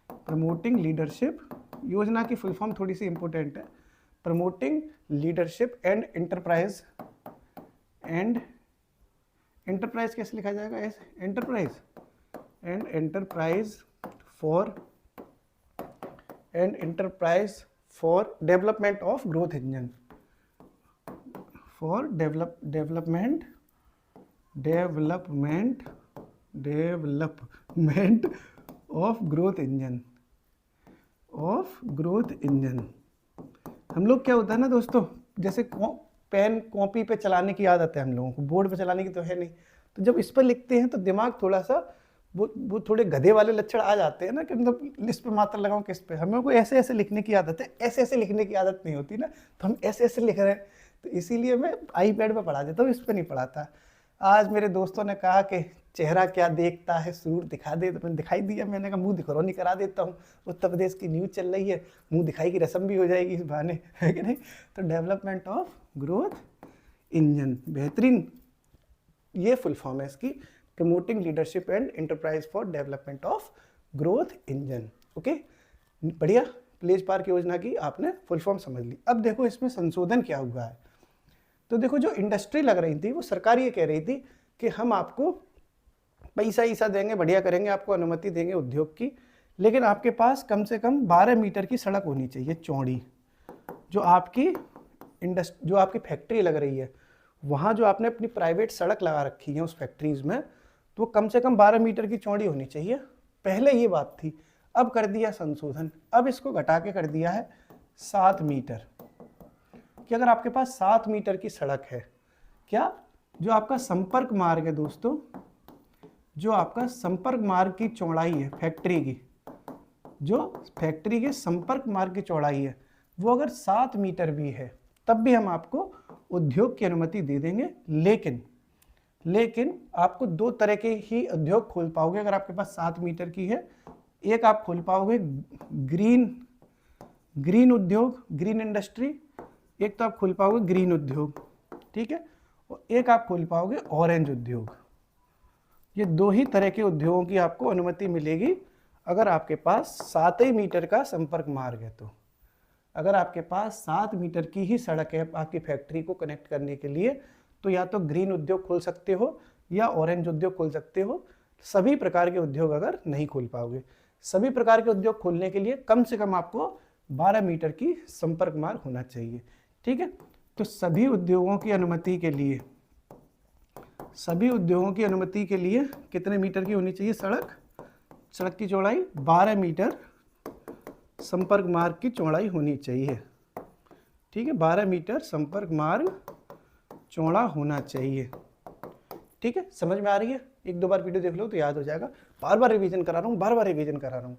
प्रमोटिंग लीडरशिप। योजना की फुल फॉर्म थोड़ी सी इंपॉर्टेंट है, promoting leadership and enterprise. And enterprise कैसे लिखा जाएगा? ऐसे, enterprise and enterprise for development of growth engine, for development of growth engine. हम लोग क्या होता है ना दोस्तों, जैसे पेन कॉपी पे चलाने की आदत है हम लोगों को, बोर्ड पे चलाने की तो है नहीं। तो जब इस पर लिखते हैं तो दिमाग थोड़ा सा वो थोड़े गधे वाले लक्षण आ जाते हैं ना, कि मतलब इस पे मात्रा लगाऊं, किस पे। हमें को ऐसे ऐसे लिखने की आदत है, ऐसे ऐसे लिखने की आदत नहीं होती ना, तो हम ऐसे ऐसे लिख रहे हैं। तो इसीलिए मैं आईपैड पे पढ़ा देता हूँ, इस पर नहीं पढ़ाता। आज मेरे दोस्तों ने कहा कि चेहरा क्या देखता है, सुरूर दिखा दे, तो मैंने दिखाई दिया। मैंने कहा मुंह दिखरौनी करा देता हूँ, उत्तर प्रदेश की न्यूज़ चल रही है, मुंह दिखाई की रस्म भी हो जाएगी इस बहाने, है कि नहीं। तो डेवलपमेंट ऑफ ग्रोथ इंजन, बेहतरीन ये फुल फॉर्म है इसकी, promoting leadership and enterprise for development of growth engine. Okay, बढ़िया। प्लेज पार्क योजना की आपने फुल फॉर्म समझ ली। अब देखो इसमें संशोधन क्या हुआ है। तो देखो, जो इंडस्ट्री लग रही थी वो सरकार ये कह रही थी कि हम आपको पैसा देंगे, बढ़िया करेंगे, आपको अनुमति देंगे उद्योग की, लेकिन आपके पास कम से कम 12 मीटर की सड़क होनी चाहिए चौड़ी। जो आपकी फैक्ट्री लग रही है, वहाँ जो आपने अपनी प्राइवेट सड़क लगा रखी है उस फैक्ट्रीज में, तो वो कम से कम 12 मीटर की चौड़ी होनी चाहिए। पहले ये बात थी, अब कर दिया संशोधन, अब इसको घटा के कर दिया है 7 मीटर। कि अगर आपके पास 7 मीटर की सड़क है, क्या जो आपका संपर्क मार्ग है दोस्तों, जो आपका संपर्क मार्ग की चौड़ाई है फैक्ट्री की, जो फैक्ट्री के संपर्क मार्ग की चौड़ाई है, वो अगर 7 मीटर भी है, तब भी हम आपको उद्योग की अनुमति दे देंगे। लेकिन आपको 2 तरह के ही उद्योग खोल पाओगे अगर आपके पास 7 मीटर की है। एक आप खोल पाओगे ग्रीन उद्योग, ग्रीन इंडस्ट्री, एक तो आप खोल पाओगे ग्रीन उद्योग, ठीक है, और एक आप खोल पाओगे ऑरेंज उद्योग। ये 2 ही तरह के उद्योगों की आपको अनुमति मिलेगी अगर आपके पास 7 ही मीटर का संपर्क मार्ग है। तो अगर आपके पास 7 मीटर की ही सड़क है आपकी फैक्ट्री को कनेक्ट करने के लिए, तो या तो ग्रीन उद्योग खोल सकते हो या ऑरेंज उद्योग खोल सकते हो। सभी प्रकार के उद्योग अगर नहीं खोल पाओगे, सभी प्रकार के उद्योग खोलने के लिए कम से कम आपको 12 मीटर की संपर्क मार्ग होना चाहिए। ठीक है, तो सभी उद्योगों की अनुमति के लिए कितने मीटर की होनी चाहिए सड़क की चौड़ाई? 12 मीटर संपर्क मार्ग की चौड़ाई होनी चाहिए। ठीक है, 12 मीटर संपर्क मार्ग चौड़ा होना चाहिए। ठीक है, समझ में आ रही है? 1-2 बार वीडियो देख लो तो याद हो जाएगा। बार बार रिवीजन करा रहा हूँ,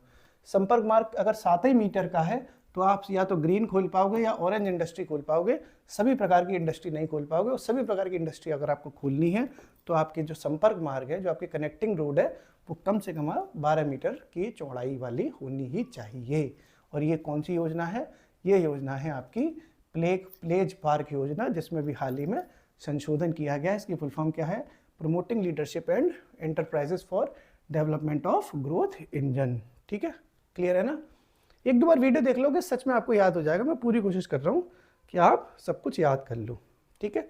संपर्क मार्ग अगर 7 ही मीटर का है तो आप या तो ग्रीन खोल पाओगे या ऑरेंज इंडस्ट्री खोल पाओगे, सभी प्रकार की इंडस्ट्री नहीं खोल पाओगे। और सभी प्रकार की इंडस्ट्री अगर आपको खोलनी है तो आपके जो संपर्क मार्ग है, जो आपके कनेक्टिंग रोड है, वो कम से कम 12 मीटर की चौड़ाई वाली होनी ही चाहिए। और ये कौन सी योजना है? ये योजना है आपकी प्लेज पार्क योजना, जिसमें भी हाल ही में संशोधन किया गया है। इसकी फुल फॉर्म क्या है? Promoting leadership and enterprises for development of growth engine. ठीक है, क्लियर है ना? एक दो बार वीडियो देख लोगे, सच में आपको याद हो जाएगा। मैं पूरी कोशिश कर रहा हूँ कि आप सब कुछ याद कर लो। ठीक है,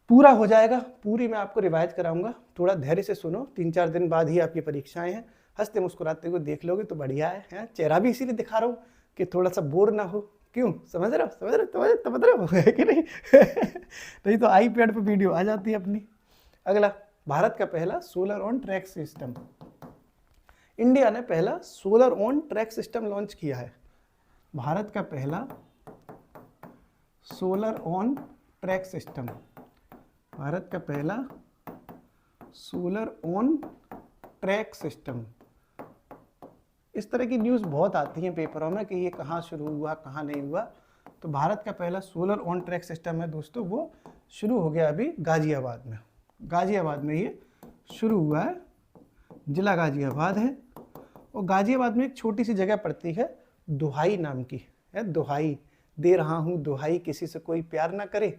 पूरा हो जाएगा, पूरी मैं आपको रिवाइज कराऊंगा। थोड़ा धैर्य से सुनो, 3-4 दिन बाद ही आपकी परीक्षाएं हैं। हंसते मुस्कुराते को देख लोगे तो बढ़िया है। चेहरा भी इसीलिए दिखा रहा हूँ कि थोड़ा सा बोर ना हो। क्यों? समझ रहे हो है कि नहीं? नहीं तो आईपैड पे वीडियो आ जाती है अपनी। अगला, भारत का पहला solar on track system. India ने पहला solar on track system launch किया है। भारत का पहला solar on track system, Bharat का पहला सोलर ऑन ट्रैक सिस्टम। इस तरह की न्यूज़ बहुत आती हैं पेपरों में कि ये कहाँ शुरू हुआ, कहाँ नहीं हुआ। तो भारत का पहला सोलर ऑन ट्रैक सिस्टम है दोस्तों, वो शुरू हो गया अभी गाजियाबाद में। गाजियाबाद में ये शुरू हुआ है, जिला गाजियाबाद है। और गाजियाबाद में एक छोटी सी जगह पड़ती है दुहाई नाम की, है दुहाई, दे रहा हूँ दुहाई किसी से कोई प्यार ना करे,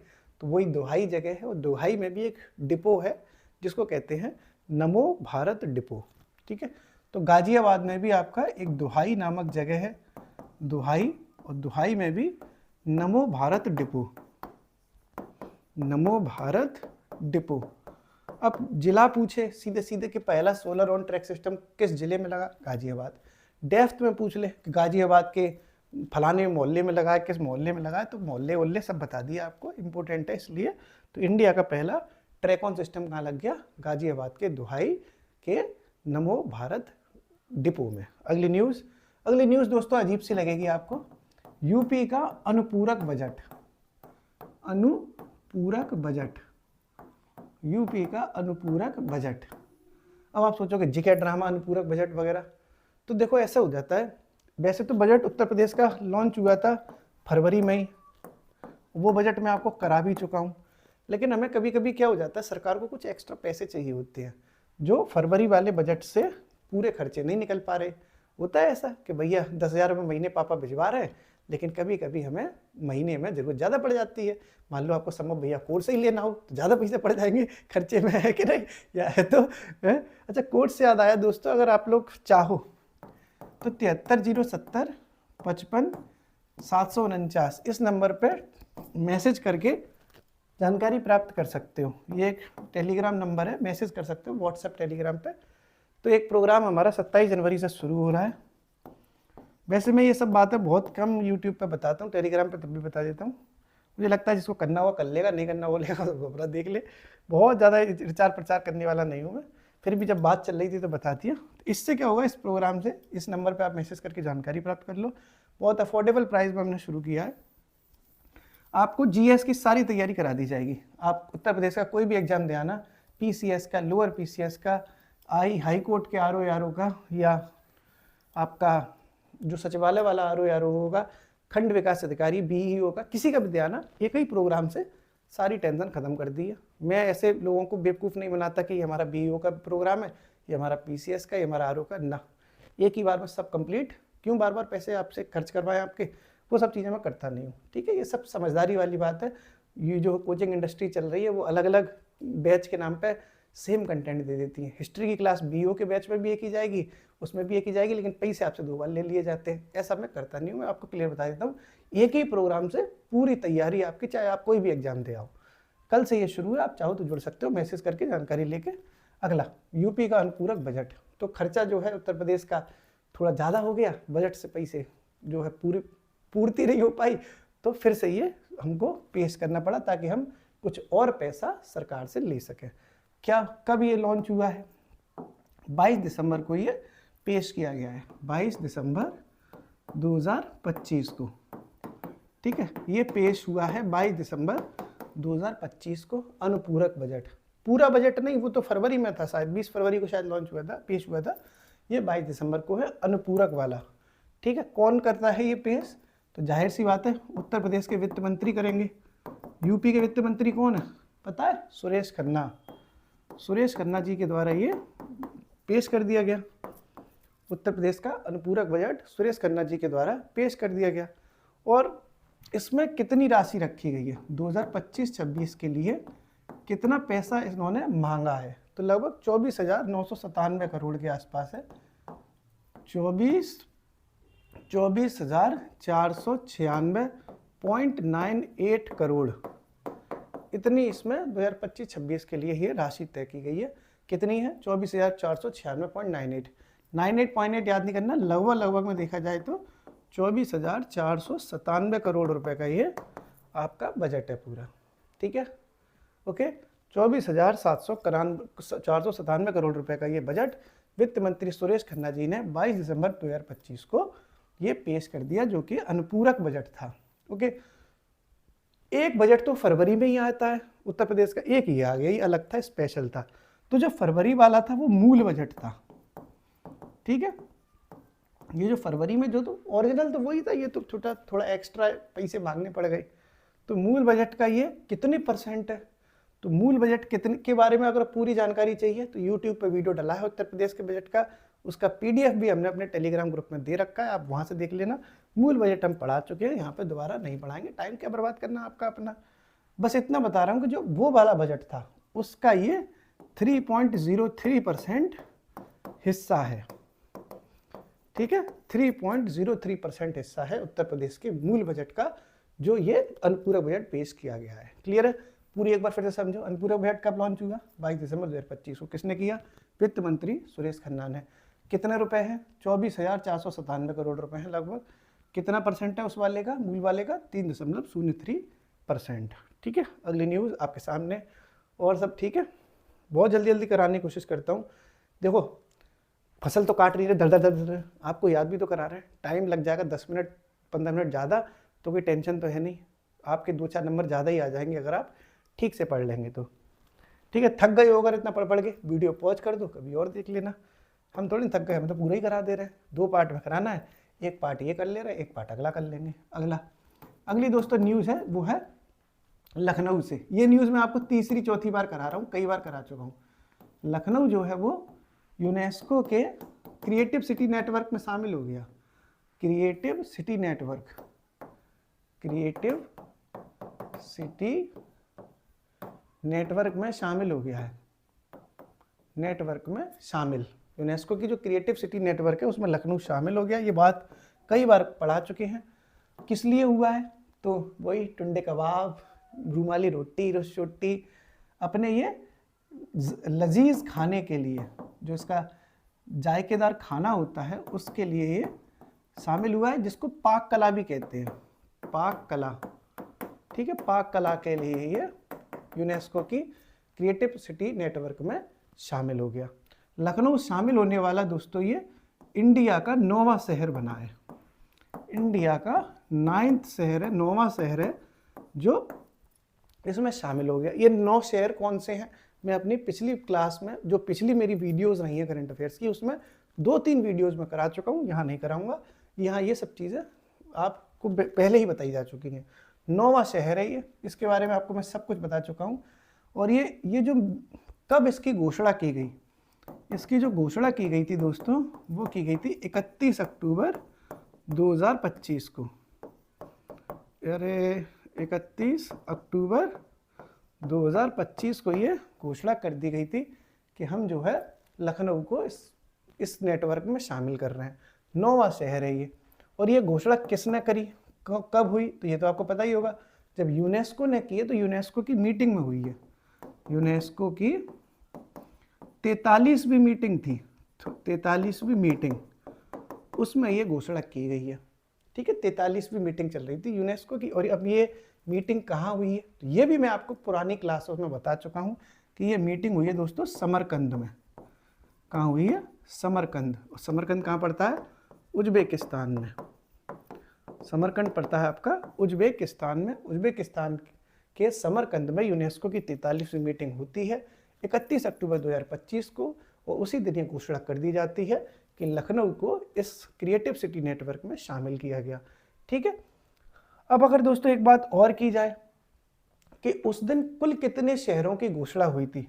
तो वही दुहाई जगह है। और दुहाई में भी एक डिपो है जिसको कहते हैं नमो भारत डिपो। ठीक है, तो गाजियाबाद में भी आपका एक दुहाई नामक जगह है, दुहाई, और दुहाई में भी नमो भारत डिपो, नमो भारत डिपो। अब जिला पूछे सीधे सीधे कि पहला सोलर ऑन ट्रैक सिस्टम किस जिले में लगा? गाजियाबाद। डेप्थ में पूछ ले कि गाजियाबाद के फलाने मोहल्ले में लगा है, किस मोहल्ले में लगा है, तो मोहल्ले सब बता दिया आपको, इंपॉर्टेंट है इसलिए। तो इंडिया का पहला ट्रैक ऑन सिस्टम कहाँ लग गया? गाजियाबाद के दुहाई के नमो भारत डिपो में। अगली न्यूज़ दोस्तों अजीब सी लगेगी आपको। यूपी का अनुपूरक बजट, अनुपूरक बजट, यूपी का अनुपूरक बजट। अब आप सोचोगे जीके ड्रामा, अनुपूरक बजट वगैरह, तो देखो ऐसा हो जाता है। वैसे तो बजट उत्तर प्रदेश का लॉन्च हुआ था फरवरी में ही, वो बजट मैं आपको करा भी चुका हूँ। लेकिन हमें कभी कभी क्या हो जाता है, सरकार को कुछ एक्स्ट्रा पैसे चाहिए होते हैं जो फरवरी वाले बजट से पूरे खर्चे नहीं निकल पा रहे। होता है ऐसा कि भैया 10,000 रुपये महीने पापा भिजवा रहे हैं, लेकिन कभी कभी हमें महीने में ज़रूरत ज़्यादा पड़ जाती है। मान लो आपको संभव भैया कोर्ट से ही लेना हो तो ज़्यादा पैसे पड़ जाएंगे खर्चे में, है कि नहीं? या है तो है? अच्छा, कोर्ट से याद आया दोस्तों, अगर आप लोग चाहो तो 7307 55 749 इस नंबर पर मैसेज करके जानकारी प्राप्त कर सकते हो। ये एक टेलीग्राम नंबर है, मैसेज कर सकते हो व्हाट्सएप टेलीग्राम पे। तो एक प्रोग्राम हमारा 27 जनवरी से शुरू हो रहा है। वैसे मैं ये सब बातें बहुत कम यूट्यूब पे बताता हूँ, टेलीग्राम पे तब भी बता देता हूँ। मुझे लगता है जिसको करना हुआ कर लेगा, नहीं करना वो लेगा तो अपना देख ले। बहुत ज़्यादा प्रचार प्रचार करने वाला नहीं हूँ मैं, फिर भी जब बात चल रही थी तो बता दिया। तो इससे क्या होगा, इस प्रोग्राम से इस नंबर पर आप मैसेज करके जानकारी प्राप्त कर लो। बहुत अफोर्डेबल प्राइस में हमने शुरू किया है। आपको जीएस की सारी तैयारी करा दी जाएगी। आप उत्तर प्रदेश का कोई भी एग्जाम दे आना, पीसीएस का, लोअर पीसीएस का, हाई कोर्ट के आरओ का, या आपका जो सचिवालय वाला आरओ होगा, खंड विकास अधिकारी बीईओ का, किसी का भी दे आना, एक ही प्रोग्राम से सारी टेंशन खत्म कर दी है। मैं ऐसे लोगों को बेवकूफ़ नहीं बनाता कि ये हमारा बीईओ का प्रोग्राम है, ये हमारा पीसीएस का, ये हमारा आरओ का, ना, एक ही बार में सब कंप्लीट। क्यों बार बार पैसे आपसे खर्च करवाएं आपके, वो सब चीज़ें मैं करता नहीं हूँ। ठीक है, ये सब समझदारी वाली बात है। ये जो कोचिंग इंडस्ट्री चल रही है वो अलग अलग बैच के नाम पे सेम कंटेंट दे देती है। हिस्ट्री की क्लास बीओ के बैच में भी एक ही जाएगी, उसमें भी एक ही जाएगी, लेकिन पैसे आपसे 2 बार ले लिए जाते हैं। ऐसा मैं करता नहीं हूँ, मैं आपको क्लियर बता देता हूँ। एक ही प्रोग्राम से पूरी तैयारी आपकी, चाहे आप कोई भी एग्जाम दे आओ। कल से ये शुरू है, आप चाहो तो जुड़ सकते हो मैसेज करके जानकारी लेके। अगला, यूपी का अनुपूरक बजट। तो खर्चा जो है उत्तर प्रदेश का थोड़ा ज़्यादा हो गया, बजट से पैसे जो है पूर्ति नहीं हो पाई, तो फिर से ये हमको पेश करना पड़ा ताकि हम कुछ और पैसा सरकार से ले सकें। क्या, कब ये लॉन्च हुआ है? 22 दिसंबर को ये पेश किया गया है, 22 दिसंबर 2025 को। ठीक है, ये पेश हुआ है 22 दिसंबर 2025 को, अनुपूरक बजट। पूरा बजट नहीं, वो तो फरवरी में था शायद, 20 फरवरी को शायद लॉन्च हुआ था, पेश हुआ था। ये 22 दिसंबर को है अनुपूरक वाला। ठीक है, कौन करता है ये पेश? तो जाहिर सी बात है उत्तर प्रदेश के वित्त मंत्री करेंगे। यूपी के वित्त मंत्री कौन है पता है? सुरेश खन्ना। सुरेश खन्ना जी के द्वारा ये पेश कर दिया गया। उत्तर प्रदेश का अनुपूरक बजट सुरेश खन्ना जी के द्वारा पेश कर दिया गया। और इसमें कितनी राशि रखी गई है 2025-26 के लिए, कितना पैसा इन्होंने मांगा है? तो लगभग 24,997 करोड़ के आसपास है। 24,496.98 करोड़, इतनी इसमें 2025-26 के लिए ये राशि तय की गई है। कितनी है? 24,496.98। 98.8 याद नहीं करना, लगभग में देखा जाए तो 24,497 करोड़ रुपए का ये आपका बजट है पूरा। ठीक है, ओके। 24,497 करोड़ रुपए का ये बजट वित्त मंत्री सुरेश खन्ना जी ने 22 दिसंबर 2025 को ये पेश कर दिया, जो कि अनुपूरक बजट था। ओके, एक बजट तो फरवरी में ही आता है उत्तर प्रदेश का, एक ही आ गया, ये अलग था, स्पेशल था। तो जो फरवरी वाला था वो मूल बजट था। ठीक है, ये जो फरवरी में जो तो ओरिजिनल तो वही था, ये तो थोड़ा एक्स्ट्रा पैसे मांगने पड़ गए। तो मूल बजट का ये कितने परसेंट है? तो मूल बजट कितने के बारे में अगर पूरी जानकारी चाहिए तो यूट्यूब पे वीडियो डला है उत्तर प्रदेश के बजट का, उसका PDF भी हमने अपने टेलीग्राम ग्रुप में दे रखा है, आप वहाँ से देख लेना। मूल बजट हम पढ़ा चुके हैं, यहाँ पे दोबारा नहीं पढ़ाएंगे, टाइम क्या बर्बाद करना आपका अपना। बस इतना बता रहा हूँ कि जो वो वाला बजट था उसका ये 3.03% हिस्सा है। ठीक है, 3.03% हिस्सा है उत्तर प्रदेश के मूल बजट का, जो ये अनुपूरक बजट पेश किया गया है। क्लियर है? पूरी एक बार फिर से समझो। अनुपूरक बजट कब लॉन्च हुआ? 22 दिसंबर 2025 को। किसने किया? वित्त मंत्री सुरेश खन्ना ने। कितने रुपए हैं? 24,497 करोड़ रुपए हैं लगभग। कितना परसेंट है उस वाले का, मूल वाले का? 3.03%। ठीक है, अगली न्यूज़ आपके सामने। और सब ठीक है, बहुत जल्दी कराने की कोशिश करता हूँ। देखो, फसल तो काट रही है, दर आपको याद भी तो करा रहे हैं, टाइम लग जाएगा 10 मिनट 15 मिनट ज़्यादा, तो कोई टेंशन तो है नहीं, आपके 2-4 नंबर ज़्यादा ही आ जाएंगे अगर आप ठीक से पढ़ लेंगे तो। ठीक है, थक गए हो अगर इतना पढ़ के, वीडियो पॉज कर दो, कभी और देख लेना। हम थोड़ी थक गए, हम तो पूरा ही करा दे रहे हैं। 2 पार्ट में कराना है, एक पार्ट ये कर ले रहे हैं, एक पार्ट अगला कर लेंगे। अगली दोस्तों न्यूज़ है, वो है लखनऊ से। ये न्यूज़ मैं आपको तीसरी चौथी बार करा रहा हूँ, कई बार करा चुका हूँ। लखनऊ जो है वो यूनेस्को के क्रिएटिव सिटी नेटवर्क में शामिल हो गया। क्रिएटिव सिटी नेटवर्क में शामिल हो गया है। नेटवर्क में शामिल, यूनेस्को की जो क्रिएटिव सिटी नेटवर्क है उसमें लखनऊ शामिल हो गया। ये बात कई बार पढ़ा चुके हैं। किस लिए हुआ है? तो वही टुंडे कबाब, रूमाली रोटी, रोटी, अपने ये लजीज खाने के लिए, जो इसका जायकेदार खाना होता है उसके लिए ये शामिल हुआ है, जिसको पाक कला भी कहते हैं। पाक कला, ठीक है, पाक कला के लिए ये यूनेस्को की क्रिएटिव सिटी नेटवर्क में शामिल हो गया। लखनऊ शामिल होने वाला दोस्तों ये इंडिया का 9वां शहर बना है। इंडिया का 9th शहर है, 9वां शहर है जो इसमें शामिल हो गया। ये 9 शहर कौन से हैं? मैं अपनी पिछली क्लास में, जो पिछली मेरी वीडियोस रही हैं करंट अफेयर्स की, उसमें 2-3 वीडियोस में करा चुका हूँ, यहाँ नहीं कराऊंगा। यहाँ ये सब चीज़ें आपको पहले ही बताई जा चुकी हैं। 9वां शहर है ये, इसके बारे में आपको मैं सब कुछ बता चुका हूँ। और ये जो कब इसकी घोषणा की गई, इसकी जो घोषणा की गई थी दोस्तों, वो की गई थी 31 अक्टूबर 2025 को। अरे 31 अक्टूबर 2025 को ये घोषणा कर दी गई थी कि हम जो है लखनऊ को इस नेटवर्क में शामिल कर रहे हैं। 9वां शहर है ये। और ये घोषणा किसने करी, कब हुई? तो ये तो आपको पता ही होगा, जब यूनेस्को ने की है, तो यूनेस्को की मीटिंग में हुई है। यूनेस्को की 43वीं मीटिंग थी, 43वीं मीटिंग, उसमें ये घोषणा की गई है। ठीक है, 43वीं मीटिंग चल रही थी यूनेस्को की। और अब ये मीटिंग कहाँ हुई है? तो ये भी मैं आपको पुरानी क्लासों में बता चुका हूँ कि ये मीटिंग हुई है दोस्तों समरकंद में। कहाँ हुई है? समरकंद। और समरकंद कहाँ पड़ता है? उज्बेकिस्तान में। समरकंद पड़ता है आपका उज्बेकिस्तान में। उज्बेकिस्तान के समरकंद में यूनेस्को की 43वीं मीटिंग होती है 31 अक्टूबर 2025 को। और उसी दिन ये घोषणा कर दी जाती है कि लखनऊ को इस क्रिएटिव सिटी नेटवर्क में शामिल किया गया। ठीक है, अब अगर दोस्तों एक बात और की जाए कि उस दिन कुल कितने शहरों की घोषणा हुई थी,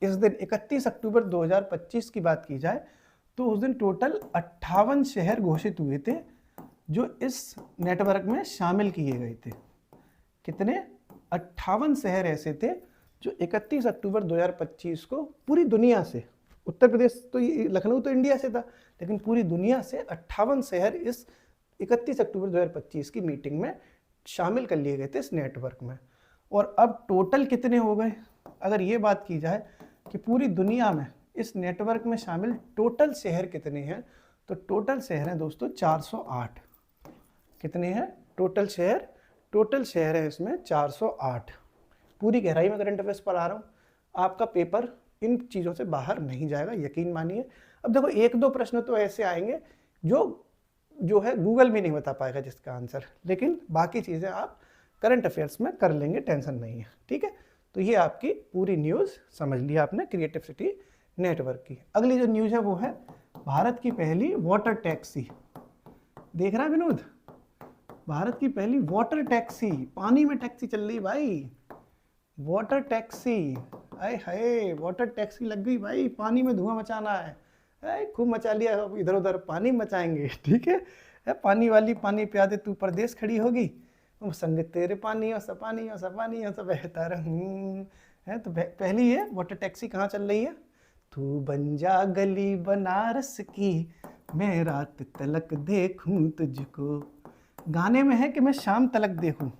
इस दिन 31 अक्टूबर 2025 की बात की जाए तो उस दिन टोटल 58 शहर घोषित हुए थे जो इस नेटवर्क में शामिल किए गए थे। कितने? 58 शहर ऐसे थे जो 31 अक्टूबर 2025 को पूरी दुनिया से, उत्तर प्रदेश तो लखनऊ तो इंडिया से था, लेकिन पूरी दुनिया से 58 शहर इस 31 अक्टूबर 2025 की मीटिंग में शामिल कर लिए गए थे इस नेटवर्क में। और अब टोटल कितने हो गए, अगर ये बात की जाए कि पूरी दुनिया में इस नेटवर्क में शामिल टोटल शहर कितने हैं, तो टोटल शहर हैं दोस्तों 408। कितने हैं टोटल शहर? टोटल शहर है इसमें 408। पूरी गहराई में करंट अफेयर्स पढ़ा रहा हूँ, आपका पेपर इन चीज़ों से बाहर नहीं जाएगा, यकीन मानिए। अब देखो एक दो प्रश्न तो ऐसे आएंगे जो है गूगल भी नहीं बता पाएगा जिसका आंसर, लेकिन बाकी चीज़ें आप करंट अफेयर्स में कर लेंगे, टेंशन नहीं है। ठीक है, तो ये आपकी पूरी न्यूज़ समझ लिया आपने क्रिएटिव सिटी नेटवर्क की। अगली जो न्यूज़ है वो है भारत की पहली वाटर टैक्सी। देख रहा है विनोद? भारत की पहली वाटर टैक्सी, पानी में टैक्सी चल रही भाई, वाटर टैक्सी। आए हाय, वाटर टैक्सी लग गई भाई, पानी में धुआं मचाना है, खूब मचा लिया, इधर उधर पानी मचाएंगे। ठीक है, पानी वाली पानी पिया दे तू परदेश खड़ी होगी, संग तेरे पानी और सपानी और सपानी और सब बहता रहूं। है तो पहली है वाटर टैक्सी कहाँ चल रही है? तू बन जा गली बनारस की, मैं रात तलक देखूं तुझको। गाने में है कि मैं शाम तलक देखूं,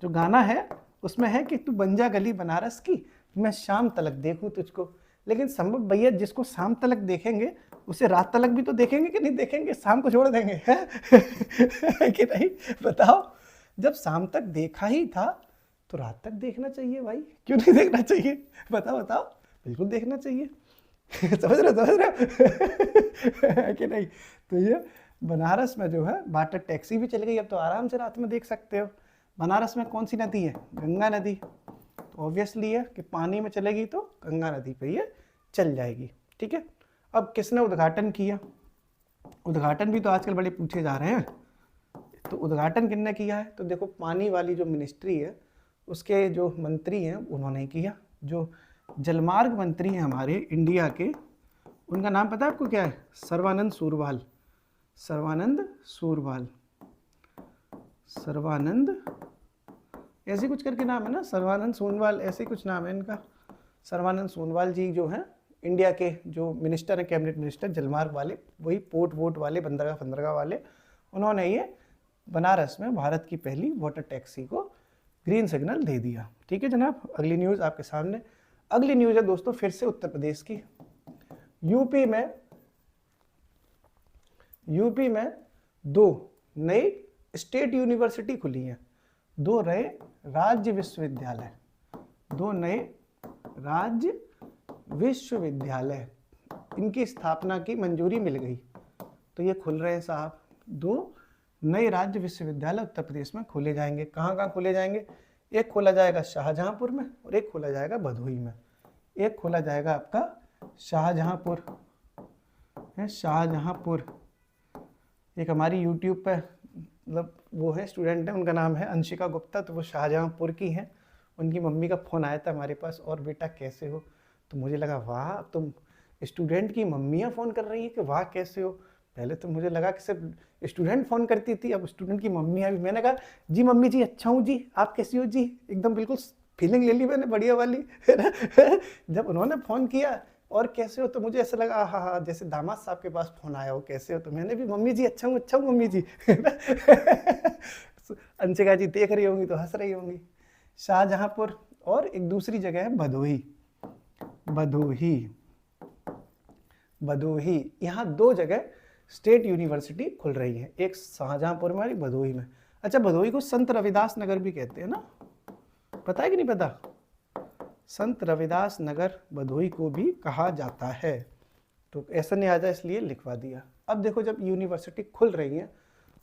जो गाना है उसमें है कि तू बन जा गली बनारस की, मैं शाम तलक देखूं तुझको। लेकिन संभव भैया जिसको शाम तलक देखेंगे उसे रात तलक भी तो देखेंगे कि नहीं देखेंगे? शाम को छोड़ देंगे है कि नहीं? बताओ, जब शाम तक देखा ही था तो रात तक देखना चाहिए भाई, क्यों नहीं देखना चाहिए? बताओ बताओ, बिल्कुल देखना चाहिए। समझ रहे कि नहीं? तो ये बनारस में जो है वाटर टैक्सी भी चल गई, अब तो आराम से रात में देख सकते हो। बनारस में कौन सी नदी है? गंगा नदी। तो ऑब्वियसली है कि पानी में चलेगी तो गंगा नदी पे ये चल जाएगी। ठीक है, अब किसने उद्घाटन किया? उद्घाटन भी तो आजकल बड़े पूछे जा रहे हैं, तो उद्घाटन किसने किया है? तो देखो पानी वाली जो मिनिस्ट्री है उसके जो मंत्री हैं उन्होंने किया। जो जलमार्ग मंत्री हैं हमारे इंडिया के, उनका नाम पता है आपको क्या है? सर्बानंद सोनोवाल। सर्बानंद सोनोवाल, सर्बानंद ऐसे कुछ करके नाम है ना, सर्बानंद सोनोवाल ऐसे कुछ नाम है इनका। सर्बानंद सोनोवाल जी जो हैं इंडिया के जो मिनिस्टर हैं, कैबिनेट मिनिस्टर जलमार्ग वाले, वही पोर्ट वोट वाले, बंदरगाह वाले, उन्होंने ये बनारस में भारत की पहली वाटर टैक्सी को ग्रीन सिग्नल दे दिया। ठीक है जनाब, अगली न्यूज़ आपके सामने। अगली न्यूज़ है दोस्तों फिर से उत्तर प्रदेश की। यूपी में 2 नई स्टेट यूनिवर्सिटी खुली हैं, 2 नए राज्य विश्वविद्यालय, 2 नए राज्य विश्वविद्यालय, इनकी स्थापना की मंजूरी मिल गई। तो ये खुल रहे हैं साहब, 2 नए राज्य विश्वविद्यालय उत्तर प्रदेश में खोले जाएंगे। कहाँ कहाँ खोले जाएंगे? एक खोला जाएगा शाहजहांपुर में और एक खोला जाएगा भदोही में। एक खोला जाएगा आपका शाहजहांपुर है, शाहजहांपुर। एक हमारी यूट्यूब पे मतलब वो है स्टूडेंट है, उनका नाम है अंशिका गुप्ता, तो वो शाहजहांपुर की हैं। उनकी मम्मी का फ़ोन आया था हमारे पास, और बेटा कैसे हो? तो मुझे लगा वाह, तुम स्टूडेंट की मम्मियाँ फ़ोन कर रही हैं कि वाह कैसे हो। पहले तो मुझे लगा कि सिर्फ स्टूडेंट फ़ोन करती थी, अब स्टूडेंट की मम्मियाँ भी। मैंने कहा जी मम्मी जी अच्छा हूँ जी, आप कैसी हो जी? एकदम बिल्कुल फीलिंग ले ली मैंने बढ़िया वाली, है ना। जब उन्होंने फ़ोन किया और कैसे हो, तो मुझे ऐसा लगा हाँ हाँ जैसे दामाद साहब के पास फ़ोन आया हो, कैसे हो? तो मैंने भी मम्मी जी अच्छा हूँ मम्मी जी। अंशिका जी देख रही होंगी तो हंस रही होंगी। शाहजहांपुर और एक दूसरी जगह है भदोही। भदोही, यहाँ 2 जगह स्टेट यूनिवर्सिटी खुल रही है, एक शाहजहांपुर में और एक भदोही में। अच्छा, भदोही को संत रविदास नगर भी कहते हैं ना, पता है कि नहीं पता? संत रविदास नगर भदोही को भी कहा जाता है। तो ऐसा नहीं आ जाए इसलिए लिखवा दिया। अब देखो जब यूनिवर्सिटी खुल रही है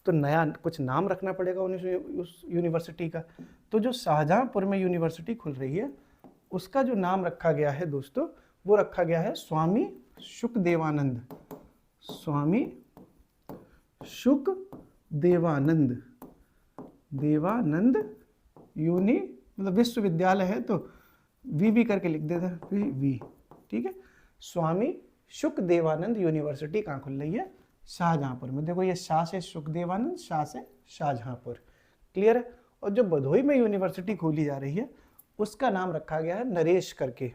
तो नया कुछ नाम रखना पड़ेगा उस यूनिवर्सिटी का। तो जो शाहजहांपुर में यूनिवर्सिटी खुल रही है उसका जो नाम रखा गया है दोस्तों, वो रखा गया है स्वामी शुकदेवानंद, स्वामी शुकदेवानंद, देवानंद यूनि मतलब विश्वविद्यालय है तो वी करके लिख देते हैं, वी, ठीक है। स्वामी शुकदेवानंद यूनिवर्सिटी कहाँ खुल रही है? शाहजहांपुर में। देखो ये शाह से शुकदेवानंद, शाह से शाहजहांपुर, क्लियर है। और जो भदोही में यूनिवर्सिटी खोली जा रही है उसका नाम रखा गया है नरेश करके,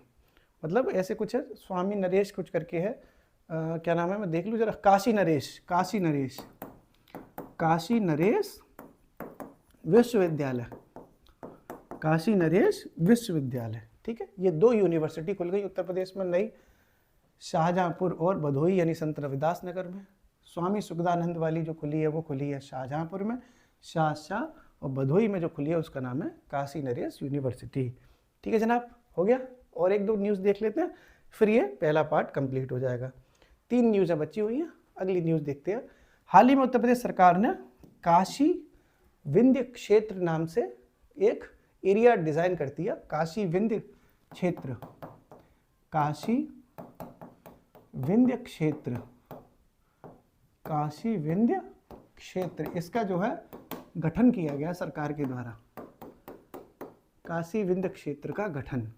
मतलब ऐसे कुछ है, स्वामी नरेश कुछ करके है, क्या नाम है मैं देख लूँ जरा, काशी नरेश, काशी नरेश, काशी नरेश विश्वविद्यालय, काशी नरेश विश्वविद्यालय, ठीक है। ये 2 यूनिवर्सिटी खुल गई उत्तर प्रदेश में नई, शाहजहांपुर और भदोही यानी संत रविदास नगर में। स्वामी सुखदानंद वाली जो खुली है वो खुली है शाहजहांपुर में, शाह, और भदोही में जो खुली है उसका नाम है काशी नरेश यूनिवर्सिटी, ठीक है जनाब। हो गया, और 1-2 न्यूज़ देख लेते हैं, फिर ये पहला पार्ट कंप्लीट हो जाएगा। 3 न्यूज़ें बची हुई हैं, अगली न्यूज़ देखते हैं। हाल ही में उत्तर प्रदेश सरकार ने काशी विंध्य क्षेत्र नाम से एक एरिया डिज़ाइन कर दिया, काशी विंध्य क्षेत्र, काशी विंध्य क्षेत्र, काशी विंध्य क्षेत्र, इसका जो है गठन किया गया सरकार के द्वारा, काशी विंध्य क्षेत्र का गठन,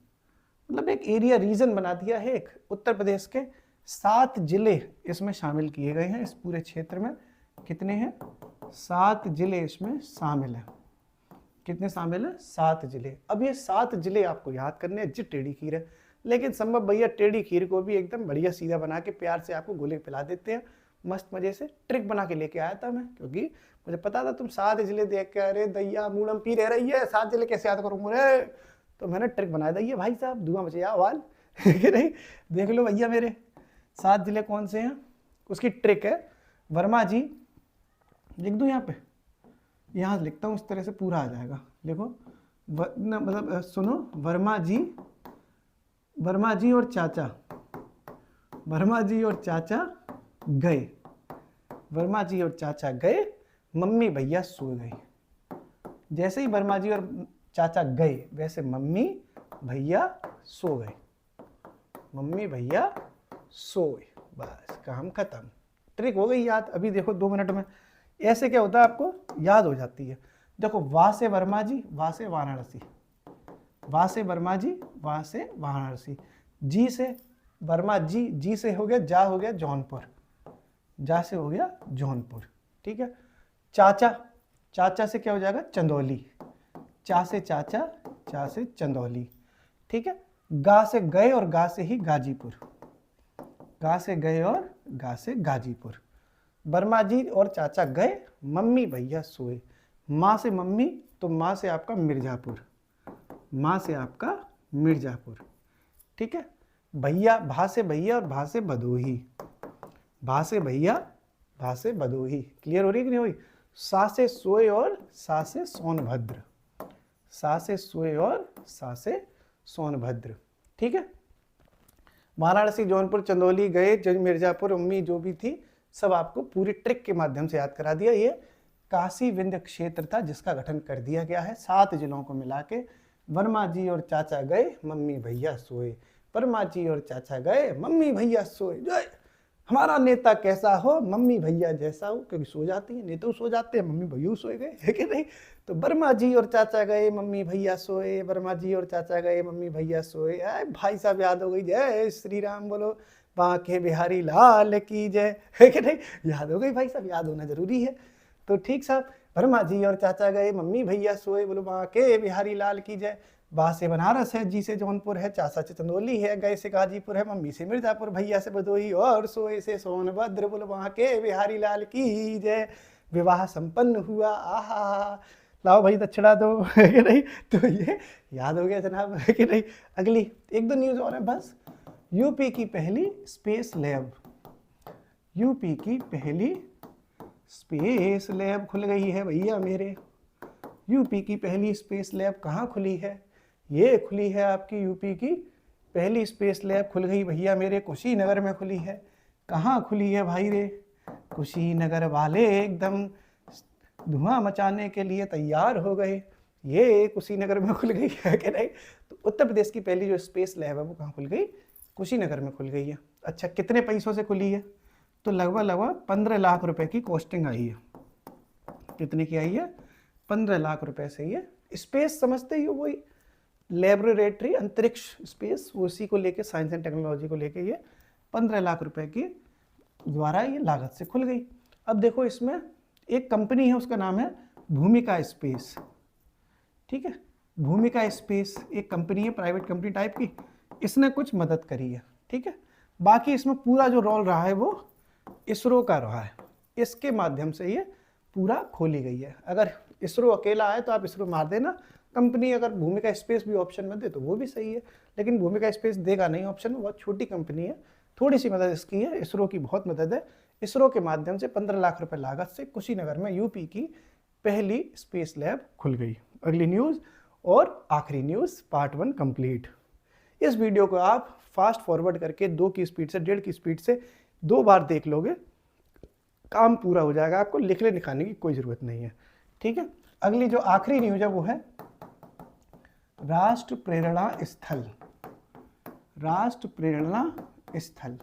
मतलब एक एरिया रीजन बना दिया है। एक उत्तर प्रदेश के 7 जिले इसमें शामिल किए गए हैं, इस पूरे क्षेत्र में कितने हैं? 7 जिले इसमें शामिल हैं। कितने शामिल हैं? 7 जिले। अब ये 7 जिले आपको याद करने हैं, जी टेढ़ी खीर है, लेकिन संभव भैया टेढ़ी खीर को भी एकदम बढ़िया सीधा बना के प्यार से आपको गोले पिला देते हैं, मस्त मजे से। ट्रिक बना के लेके आया था मैं, क्योंकि मुझे पता था तुम 7 जिले देख के अरे दैया मूड़म पी रह रही है, 7 जिले कैसे याद करूँ रे, तो मैंने ट्रिक बनाया था ये भाई साहब, धुआं मचे आवाज कि नहीं। देख लो भैया मेरे 7 जिले कौन से हैं, उसकी ट्रिक है। वर्मा जी लिख दूँ यहाँ पे, यहाँ लिखता हूँ, इस तरह से पूरा आ जाएगा। देखो मतलब सुनो, वर्मा जी और चाचा, वर्मा जी और चाचा गए, वर्मा जी और चाचा गए, मम्मी भैया सो गए। जैसे ही वर्मा जी और चाचा गए वैसे मम्मी भैया सो गए, मम्मी भैया सो गए, बस काम खत्म। ट्रिक हो गई याद। अभी देखो 2 मिनट में ऐसे क्या होता है आपको याद हो जाती है। देखो वा से वर्मा जी, वा से वाराणसी, वा से वर्मा जी, वा से वाराणसी, जी से वर्मा जी, जी से हो गया जा, हो गया जौनपुर, जा से हो गया जौनपुर, ठीक है। चाचा, चाचा से क्या हो जाएगा? चंदौली, चा से चाचा, चा से चंदौली, ठीक है। गा से गए और गा से ही गाजीपुर, गा से गए और गा से गाजीपुर। वर्मा जी और चाचा गए, मम्मी भैया सोए। माँ से मम्मी तो माँ से आपका मिर्जापुर, माँ से आपका मिर्जापुर, ठीक है। भैया, भा से भैया और भा से भदोही, भा से भैया, भा से भदोही, क्लियर हो रही है कि नहीं हुई। सा से सोए और सा से सोनभद्र, सा से सोए और सा से सोनभद्र, ठीक है। वाराणसी, जौनपुर, चंदौली गए, मिर्जापुर, मम्मी जो भी थी सब आपको पूरी ट्रिक के माध्यम से याद करा दिया। ये काशी विंध्य क्षेत्र था जिसका गठन कर दिया गया है 7 जिलों को मिला के। वर्मा जी और चाचा गए, मम्मी भैया सोए, वर्मा जी और चाचा गए, मम्मी भैया सोए। जय हमारा नेता कैसा हो, मम्मी भैया जैसा हो, क्योंकि सो जाती है, नेता सो जाते हैं, मम्मी भैया सोए गए, है कि नहीं। तो वर्मा जी और चाचा गए, मम्मी भैया सोए, वर्मा जी और चाचा गए, मम्मी भैया सोए। भाई साहब याद हो गई, जय श्री राम बोलो, बांके बिहारी लाल की जय, है कि नहीं। याद हो गई भाई साहब, याद होना जरूरी है। तो ठीक साहब, वर्मा जी और चाचा गए, मम्मी भैया सोए, बोलो बांके बिहारी लाल की जय। बा से बनारस है, जी से जौनपुर है, चाचा से चंदौली है, गए से गाजीपुर है, मम्मी से मिर्जापुर, भैया से भदोही और सोए से सोनभद्र, बोलो वहाँ के बिहारी लाल की जय। विवाह संपन्न हुआ, आहा, लाओ भाई दक्षिणा दो, है कि नहीं। तो ये याद हो गया जनाब, है कि नहीं। अगली 1-2 न्यूज़ और है बस। यूपी की पहली स्पेस लैब, यूपी की पहली स्पेस लैब खुल गई है भैया मेरे। यूपी की पहली स्पेस लैब कहाँ खुली है? ये खुली है आपकी यूपी की पहली स्पेस लैब खुल गई भैया मेरे, कुशीनगर में खुली है। कहाँ खुली है भाई रे? कुशीनगर वाले एकदम धुआं मचाने के लिए तैयार हो गए। ये कुशीनगर में खुल गई है कि नहीं। तो उत्तर प्रदेश की पहली जो स्पेस लैब है वो कहाँ खुल गई? कुशीनगर में खुल गई है। अच्छा, कितने पैसों से खुली है? तो लगभग 15 लाख रुपए की कॉस्टिंग आई है। कितने की आई है? 15 लाख रुपए से। ये स्पेस समझते ही हो, वही लेबोरेटरी, अंतरिक्ष स्पेस, उसी को लेके, साइंस एंड टेक्नोलॉजी को लेके ये 15 लाख रुपए की द्वारा ये लागत से खुल गई। अब देखो, इसमें एक कंपनी है, उसका नाम है भूमिका स्पेस। ठीक है, भूमिका स्पेस एक कंपनी है, प्राइवेट कंपनी टाइप की, इसने कुछ मदद करी है। ठीक है, बाकी इसमें पूरा जो रोल रहा है वो इसरो का रहा है। इसके माध्यम से ये पूरा खोली गई है। अगर इसरो अकेला आए तो आप इसरो मार देना, कंपनी अगर भूमिका स्पेस भी ऑप्शन में दे तो वो भी सही है, लेकिन भूमिका स्पेस देगा नहीं ऑप्शन में, बहुत छोटी कंपनी है। थोड़ी सी मदद इसकी है, इसरो की बहुत मदद है। इसरो के माध्यम से 15 लाख रुपए लागत से कुशीनगर में यूपी की पहली स्पेस लैब खुल गई। अगली न्यूज़ और आखिरी न्यूज़, पार्ट 1 कंप्लीट। इस वीडियो को आप फास्ट फॉरवर्ड करके 2 की स्पीड से, 1.5 की स्पीड से 2 बार देख लोगे, काम पूरा हो जाएगा, आपको लिखने लिखाने की कोई ज़रूरत नहीं है। ठीक है, अगली जो आखिरी न्यूज़ है वो है राष्ट्र प्रेरणा स्थल। राष्ट्र प्रेरणा स्थल,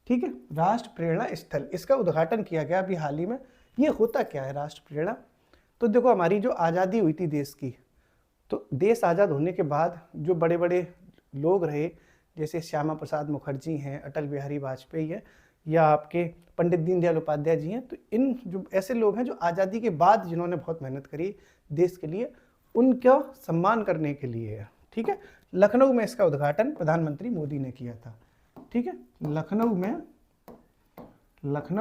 ठीक है, राष्ट्र प्रेरणा स्थल, इसका उद्घाटन किया गया अभी हाल ही में। ये होता क्या है राष्ट्र प्रेरणा? तो देखो, हमारी जो आज़ादी हुई थी देश की, तो देश आज़ाद होने के बाद जो बड़े बड़े लोग रहे, जैसे श्यामा प्रसाद मुखर्जी हैं, अटल बिहारी वाजपेयी है, या आपके पंडित दीनदयाल उपाध्याय जी हैं, तो इन जो ऐसे लोग हैं जो आज़ादी के बाद जिन्होंने बहुत मेहनत करी देश के लिए, उनका सम्मान करने के लिए है। ठीक है, लखनऊ में इसका उद्घाटन प्रधानमंत्री मोदी ने किया था। ठीक है, लखनऊ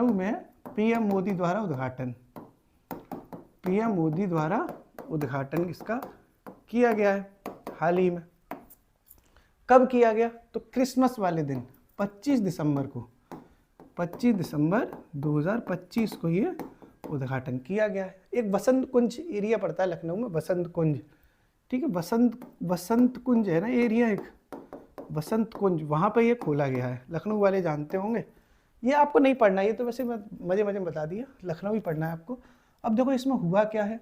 में पीएम मोदी द्वारा उद्घाटन, पीएम मोदी द्वारा उद्घाटन इसका किया गया है हाल ही में। कब किया गया? तो क्रिसमस वाले दिन 25 दिसंबर को, 25 दिसंबर 2025 को ये उद्घाटन किया गया है। एक बसंत कुंज एरिया पड़ता है लखनऊ में, बसंत कुंज। ठीक है, बसंत कुंज है ना एरिया, एक बसंत कुंज, वहाँ पे ये खोला गया है। लखनऊ वाले जानते होंगे, ये आपको नहीं पढ़ना, ये तो वैसे मजे में बता दिया, लखनऊ ही पढ़ना है आपको। अब देखो इसमें हुआ क्या है,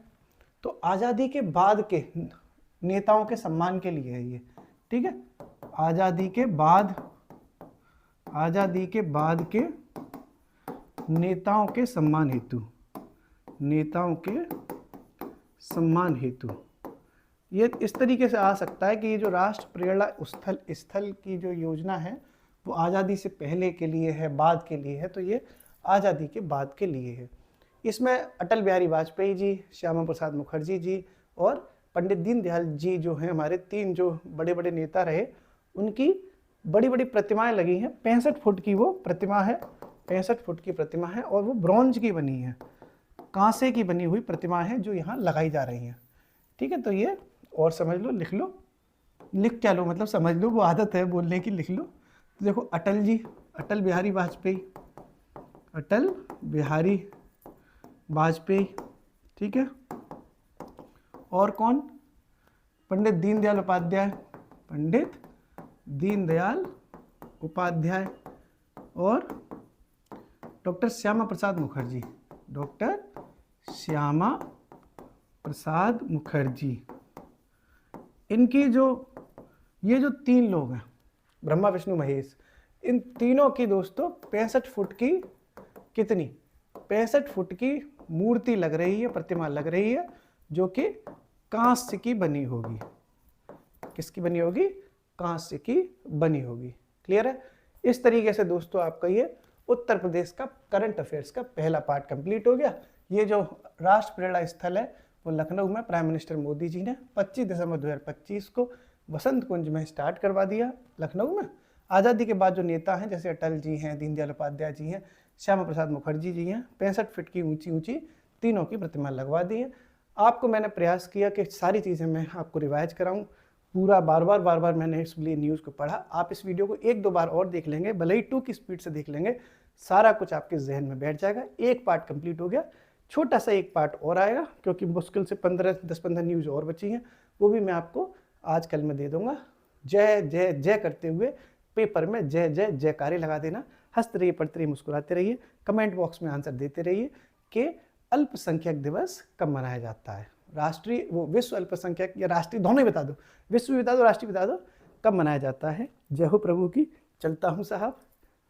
तो आज़ादी के बाद के नेताओं के सम्मान के लिए है ये। ठीक है, आज़ादी के बाद के नेताओं के सम्मान हेतु, नेताओं के सम्मान हेतु ये इस तरीके से आ सकता है कि ये जो राष्ट्र प्रेरणा स्थल की जो योजना है वो आज़ादी से पहले के लिए है, बाद के लिए है, तो ये आज़ादी के बाद के लिए है। इसमें अटल बिहारी वाजपेयी जी, श्यामा प्रसाद मुखर्जी जी और पंडित दीनदयाल जी जो हैं, हमारे 3 जो बड़े बड़े नेता रहे, उनकी बड़ी बड़ी प्रतिमाएं लगी हैं। 65 फुट की वो प्रतिमा है, 65 फुट की प्रतिमा है, और वो ब्रॉन्ज की बनी है, कांसे की बनी हुई प्रतिमा है जो यहाँ लगाई जा रही हैं। ठीक है, तो ये और समझ लो, लिख लो, लिख क्या लो, मतलब समझ लो, वो आदत है बोलने की, लिख लो। तो देखो, अटल जी, अटल बिहारी वाजपेयी, अटल बिहारी वाजपेयी, ठीक है, और कौन? पंडित दीनदयाल उपाध्याय, पंडित दीनदयाल उपाध्याय, और डॉक्टर श्यामा प्रसाद मुखर्जी, डॉक्टर श्यामा प्रसाद मुखर्जी। इनकी जो ये जो 3 लोग हैं, ब्रह्मा विष्णु महेश, इन तीनों की दोस्तों 65 फुट की, कितनी? 65 फुट की मूर्ति लग रही है, प्रतिमा लग रही है, जो कि कांस्य की बनी होगी। किसकी बनी होगी? कांस्य की बनी होगी। क्लियर है? इस तरीके से दोस्तों आपका ये उत्तर प्रदेश का करंट अफेयर्स का पहला पार्ट कंप्लीट हो गया। ये जो राष्ट्र प्रेरणा स्थल है वो लखनऊ में प्राइम मिनिस्टर मोदी जी ने 25 दिसंबर 2025 को बसंत कुंज में स्टार्ट करवा दिया लखनऊ में। आज़ादी के बाद जो नेता हैं, जैसे अटल जी हैं, दीनदयाल उपाध्याय जी हैं, श्यामा प्रसाद मुखर्जी जी हैं, 65 फीट की ऊंची ऊंची तीनों की प्रतिमा लगवा दी है। आपको मैंने प्रयास किया कि सारी चीज़ें मैं आपको रिवाइज कराऊं, पूरा बार बार मैंने इसलिए न्यूज़ को पढ़ा। आप इस वीडियो को 1-2 बार और देख लेंगे, भले ही 2 की स्पीड से देख लेंगे, सारा कुछ आपके जहन में बैठ जाएगा। एक पार्ट कंप्लीट हो गया, छोटा सा एक पार्ट और आएगा, क्योंकि मुश्किल से 10-15 न्यूज़ और बची हैं, वो भी मैं आपको आज कल में दे दूंगा। जय जय जय करते हुए पेपर में जय जय जयकारे लगा देना। हंसते रहिए, पढ़ते रहिए, मुस्कुराते रहिए, कमेंट बॉक्स में आंसर देते रहिए कि अल्पसंख्यक दिवस कब मनाया जाता है। राष्ट्रीय, वो विश्व अल्पसंख्यक या राष्ट्रीय, दोनों ही बता दो, विश्व भी बता दो, राष्ट्रीय बता दो, कब मनाया जाता है। जय हो प्रभु की। चलता हूँ साहब,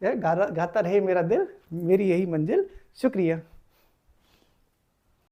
गाता रहे मेरा दिल, मेरी यही मंजिल, शुक्रिया।